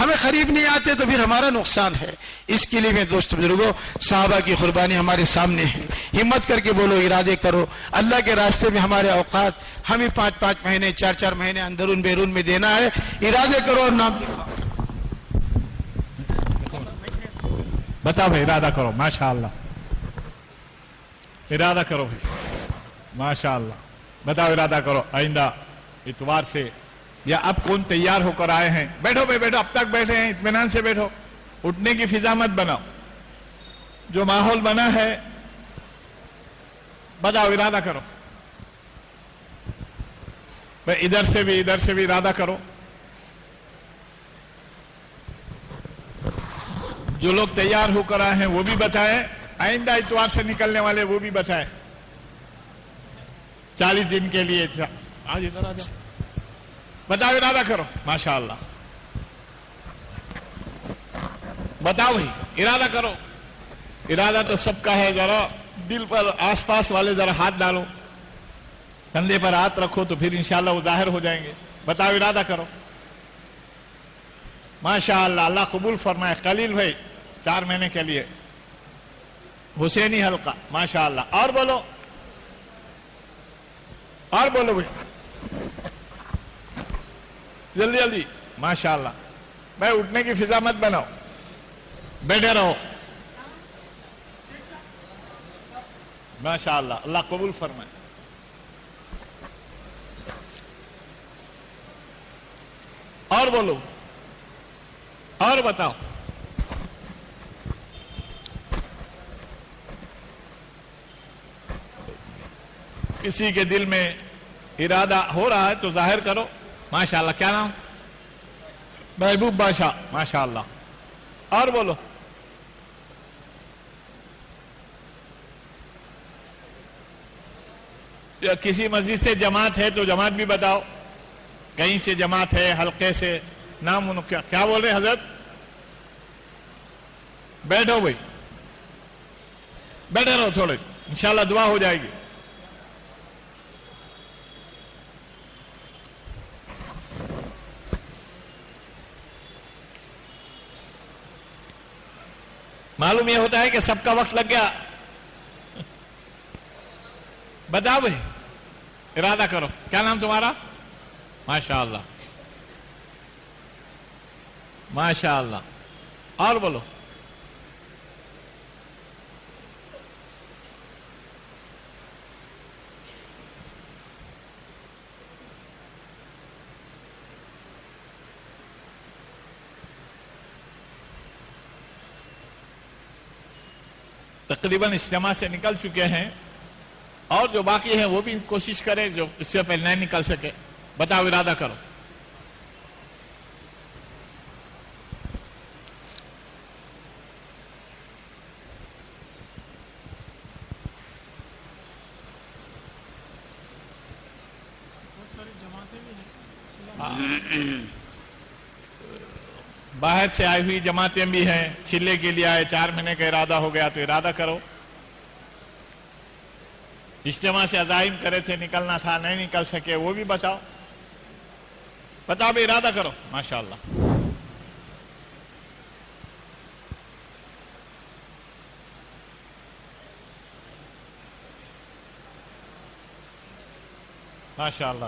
ہمیں قریب نہیں آتے تو پھر ہمارا نقصان ہے. اس کے لیے میں دوست بزرگوں صحابہ کی قربانی ہمارے سامنے ہے. ہمت کر کے بولو, ارادے کرو اللہ کے راستے میں. ہمارے اوقات ہمیں 5 مہینے 4 مہینے اندرون بیرون میں دینا ہے. ارادے کرو اور نام لکھاؤ. بتاؤ بھائی, ارادہ کرو. ماشاءاللہ, ارادہ کرو بھائی, ماشاءاللہ. بتاؤ, ارادہ کرو. آئندہ اتوار سے یا اب کون تیار ہو کر آئے ہیں, بیٹھو بھائی بیٹھو, اب تک بیٹھے ہیں اطمینان سے بیٹھو. اٹھنے کی فضا مت بناؤ. جو ماحول بنا ہے بتاؤ, ارادہ کرو بھائی. ادھر سے بھی ارادہ کرو. جو لوگ تیار ہو کر آئے ہیں وہ بھی بتائیں. آئندہ اتوار سے نکلنے والے وہ بھی بتائیں. 40 دن کے لیے. آج ادھر آ جاؤ. بتاؤ, ارادہ کرو. ماشاءاللہ. بتاؤ بھائی, ارادہ کرو. ارادہ تو سب کا ہے. ذرا دل پر آس پاس والے ذرا ہاتھ ڈالو, کندھے پر ہاتھ رکھو تو پھر انشاءاللہ وہ ظاہر ہو جائیں گے. بتاؤ, ارادہ کرو. ماشاءاللہ, اللہ قبول فرمائے. خلیل بھائی 4 مہینے کے لیے. حسینی حلقہ. ماشاءاللہ. اور بولو, اور بولو بھائی, جلدی جلدی. ماشاءاللہ. بھائی اٹھنے کی فضا مت بناؤ, بیٹھے رہو. ماشاءاللہ, اللہ قبول فرمائے. اور بولو, اور بتاؤ. کسی کے دل میں ارادہ ہو رہا ہے تو ظاہر کرو. ماشاءاللہ. کیا نام؟ محبوب بادشاہ. ماشاءاللہ. اور بولو. یا کسی مسجد سے جماعت ہے تو جماعت بھی بتاؤ. کہیں سے جماعت ہے, حلقے سے. نام کیا بول رہے حضرت؟ بیٹھو بھائی, بیٹھے رہو تھوڑے, انشاءاللہ دعا ہو جائے گی. معلوم یہ ہوتا ہے کہ سب کا وقت لگ گیا. بتاؤ بھائی, ارادہ کرو. کیا نام تمہارا؟ ماشاءاللہ. ماشاءاللہ. اور بولو. تقریباً اجتماع سے نکل چکے ہیں, اور جو باقی ہیں وہ بھی کوشش کریں جو اس سے پہلے نہیں نکل سکے. بتاؤ, ارادہ کرو. باہر سے آئی ہوئی جماعتیں بھی ہیں, چلے کے لیے آئے, 4 مہینے کا ارادہ ہو گیا تو ارادہ کرو. اجتماع سے عزائم کرے تھے, نکلنا تھا, نہیں نکل سکے, وہ بھی بتاؤ. بتاؤ بھی, ارادہ کرو. ماشاءاللہ. ماشاءاللہ.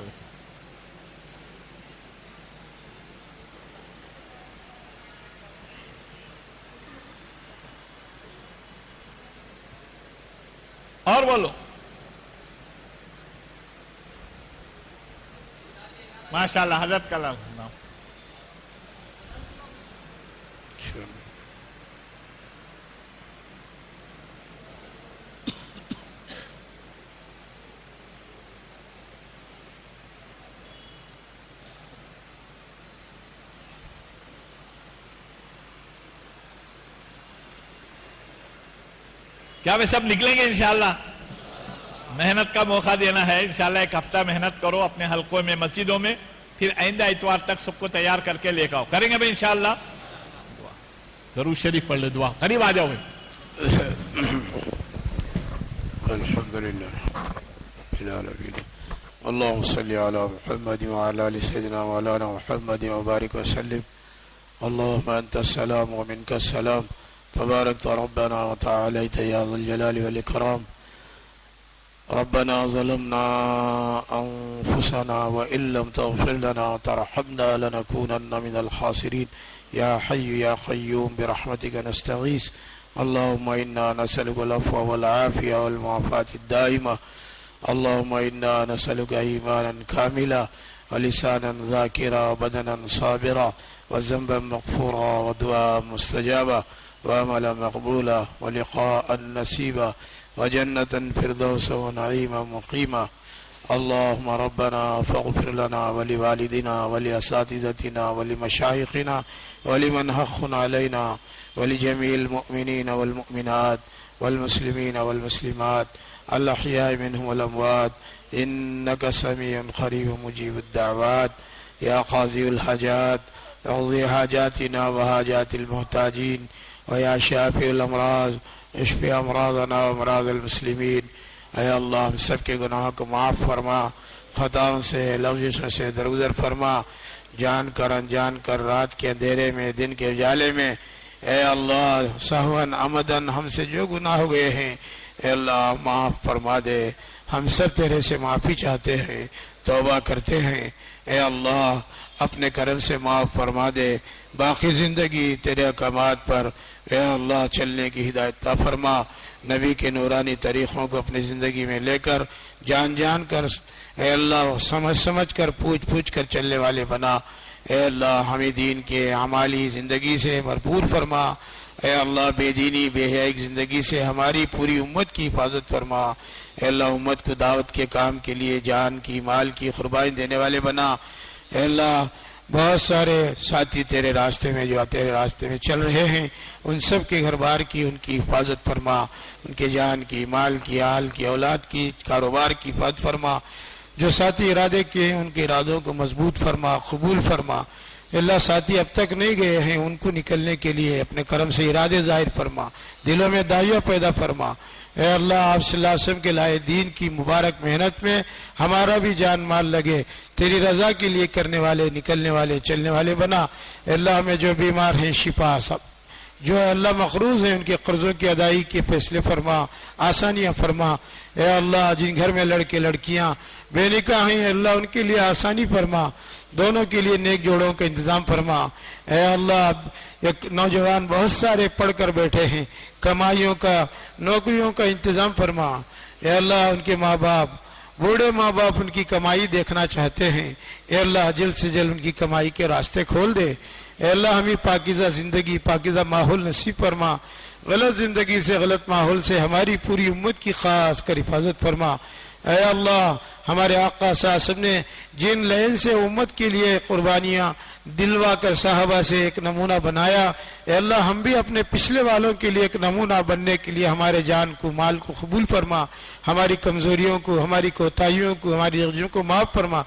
اور بولو. ماشاءاللہ. حضرت کا نام. کیا وہ سب نکلیں گے انشاءاللہ؟ محنت کا موقع دینا ہے انشاءاللہ. 1 ہفتہ محنت کرو اپنے حلقوں میں, مسجدوں میں, پھر آئندہ اتوار تک سب کو تیار کر کے لے کے آؤ. کریں گے بھائی انشاءاللہ. درود شریف پڑھ لے, دعا. قریب آ جاؤ بھائی. الحمدللہ اللہم صلی علی محمد وعلی آل سیدنا مولانا محمد وبارک وسلم اللهم أنت السلام ومنك السلام تبارك ربنا وتعاليت يا ذا الجلال والإكرام. ربنا ظلمنا أنفسنا وإن لم تغفر لنا وترحمنا لنكونن من الخاسرين. يا حي يا قيوم برحمتك نستغيث. اللهم إنا نسألك العفو والعافية والمعافاة الدائمة. اللهم إنا نسألك إيمانا كاملا ولسانا ذاكرا وبدنا صابرا وذنبا مغفورا ودعاء مستجابا وعملا مقبولا ولقاء نسيبا وجنة فردوس ونعيما مقيما. اللهم ربنا فاغفر لنا ولوالدنا ولأساتذتنا ولمشايخنا ولمن حق علينا ولجميع المؤمنين والمؤمنات والمسلمين والمسلمات الأحياء منهم والأموات إنك سميع قريب مجيب الدعوات. يا قاضي الحاجات اقضي حاجاتنا وحاجات المحتاجين. ويا شافي الأمراض اشفي أمراضنا وأمراض المسلمين. اے اللہ ہم سب کے گناہوں کو معاف فرما، خطاؤں سے لغزشوں سے درگزر فرما، جان کر انجان کر رات کے اندھیرے میں دن کے اجالے میں اے اللہ سہون عمدن ہم سے جو گناہ ہو گئے ہیں اے اللہ معاف فرما دے. ہم سب تیرے سے معافی چاہتے ہیں، توبہ کرتے ہیں. اے اللہ اپنے کرم سے معاف فرما دے. باقی زندگی تیرے احکامات پر اے اللہ چلنے کی ہدایت عطا فرما. نبی کے نورانی طریقوں کو اپنی زندگی میں لے کر جان جان کر اے اللہ سمجھ سمجھ کر پوچھ پوچھ کر چلنے والے بنا. اے اللہ ہمیں دین کے عمالی زندگی سے بھرپور فرما. اے اللہ بے دینی بے حیائی زندگی سے ہماری پوری امت کی حفاظت فرما. اے اللہ امت کو دعوت کے کام کے لیے جان کی مال کی قربانی دینے والے بنا. اے اللہ بہت سارے ساتھی تیرے راستے میں جو تیرے راستے میں چل رہے ہیں ان سب کے گھر بار کی ان کی حفاظت فرما. ان کے جان کی مال کی آل کی اولاد کی کاروبار کی حفاظت فرما. جو ساتھی ارادے کیے ہیں ان کے ارادوں کو مضبوط فرما قبول فرما. اللہ ساتھی اب تک نہیں گئے ہیں ان کو نکلنے کے لیے اپنے کرم سے ارادے ظاہر فرما. دلوں میں داعیہ پیدا فرما. اے اللہ آپ صلی اللہ علیہ وسلم کے لائے دین کی مبارک محنت میں ہمارا بھی جان مال لگے. تیری رضا کے لیے کرنے والے نکلنے والے چلنے والے بنا. اے اللہ ہمیں جو بیمار ہیں شفا، سب جو اللہ مقروض ہیں ان کے قرضوں کی ادائیگی کے فیصلے فرما، آسانیاں فرما. اے اللہ جن گھر میں لڑکے لڑکیاں بے نکاح ہیں اللہ ان کے لیے آسانی فرما. دونوں کے لیے نیک جوڑوں کا انتظام فرما. اے اللہ ایک نوجوان بہت سارے پڑھ کر بیٹھے ہیں، کمائیوں کا نوکریوں کا انتظام فرما. اے اللہ ان کے ماں باپ بوڑھے ماں باپ ان کی کمائی دیکھنا چاہتے ہیں. اے اللہ جلد سے جلد ان کی کمائی کے راستے کھول دے. اے اللہ ہمیں پاکیزہ زندگی پاکیزہ ماحول نصیب فرما. غلط زندگی سے غلط ماحول سے ہماری پوری امت کی خاص کر حفاظت فرما. اے اللہ ہمارے آقا صلی اللہ علیہ وسلم نے جن لین سے امت کے لیے قربانیاں دلوا کر صحابہ سے ایک نمونہ بنایا، اے اللہ ہم بھی اپنے پچھلے والوں کے لیے ایک نمونہ بننے کے لیے ہمارے جان کو مال کو قبول فرما. ہماری کمزوریوں کو ہماری کوتاہیوں کو ہماری غلطیوں کو معاف فرما.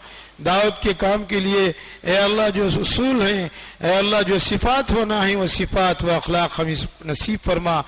دعوت کے کام کے لیے اے اللہ جو اصول ہیں اے اللہ جو صفات ہونا ہے وہ صفات و اخلاق ہمیں نصیب فرما.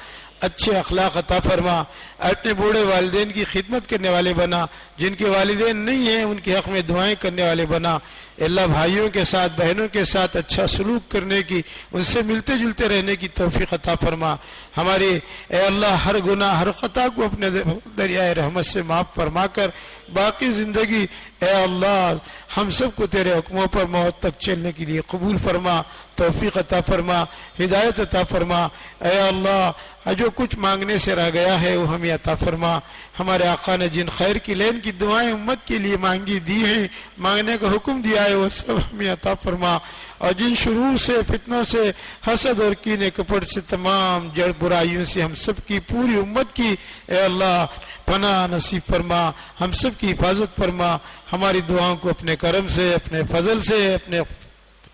اچھے اخلاق عطا فرما. اپنے بوڑھے والدین کی خدمت کرنے والے بنا. جن کے والدین نہیں ہیں ان کے حق میں دعائیں کرنے والے بنا. اللہ بھائیوں کے ساتھ بہنوں کے ساتھ اچھا سلوک کرنے کی ان سے ملتے جلتے رہنے کی توفیق عطا فرما. ہمارے اے اللہ ہر گناہ ہر خطا کو اپنے دریائے رحمت سے معاف فرما کر باقی زندگی اے اللہ ہم سب کو تیرے حکموں پر موت تک چلنے کے لیے قبول فرما. توفیق عطا فرما. ہدایت عطا فرما. اے اللہ جو کچھ مانگنے سے رہ گیا ہے وہ ہمیں عطا فرما. ہمارے آقا نے جن خیر کی لین کی دعائیں امت کے لیے مانگی دی ہیں مانگنے کا حکم دیا ہے وہ سب ہمیں عطا فرما. اور جن شرور سے فتنوں سے حسد اور کینے کپٹ سے تمام جڑ برائیوں سے ہم سب کی پوری امت کی اے اللہ پناہ نصیب فرما. ہم سب کی حفاظت فرما. ہماری دعاؤں کو اپنے کرم سے اپنے فضل سے اپنے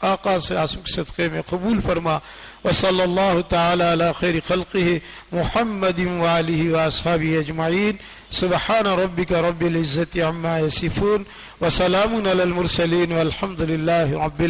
آقا سے عاشق صدقے میں قبول فرما. وصلی اللہ تعالی علی خیر خلقہ محمد وآلہ واصحابہ اجمعین. سبحان ربک رب العزت عما یصفون وسلام علی المرسلین والحمد للہ رب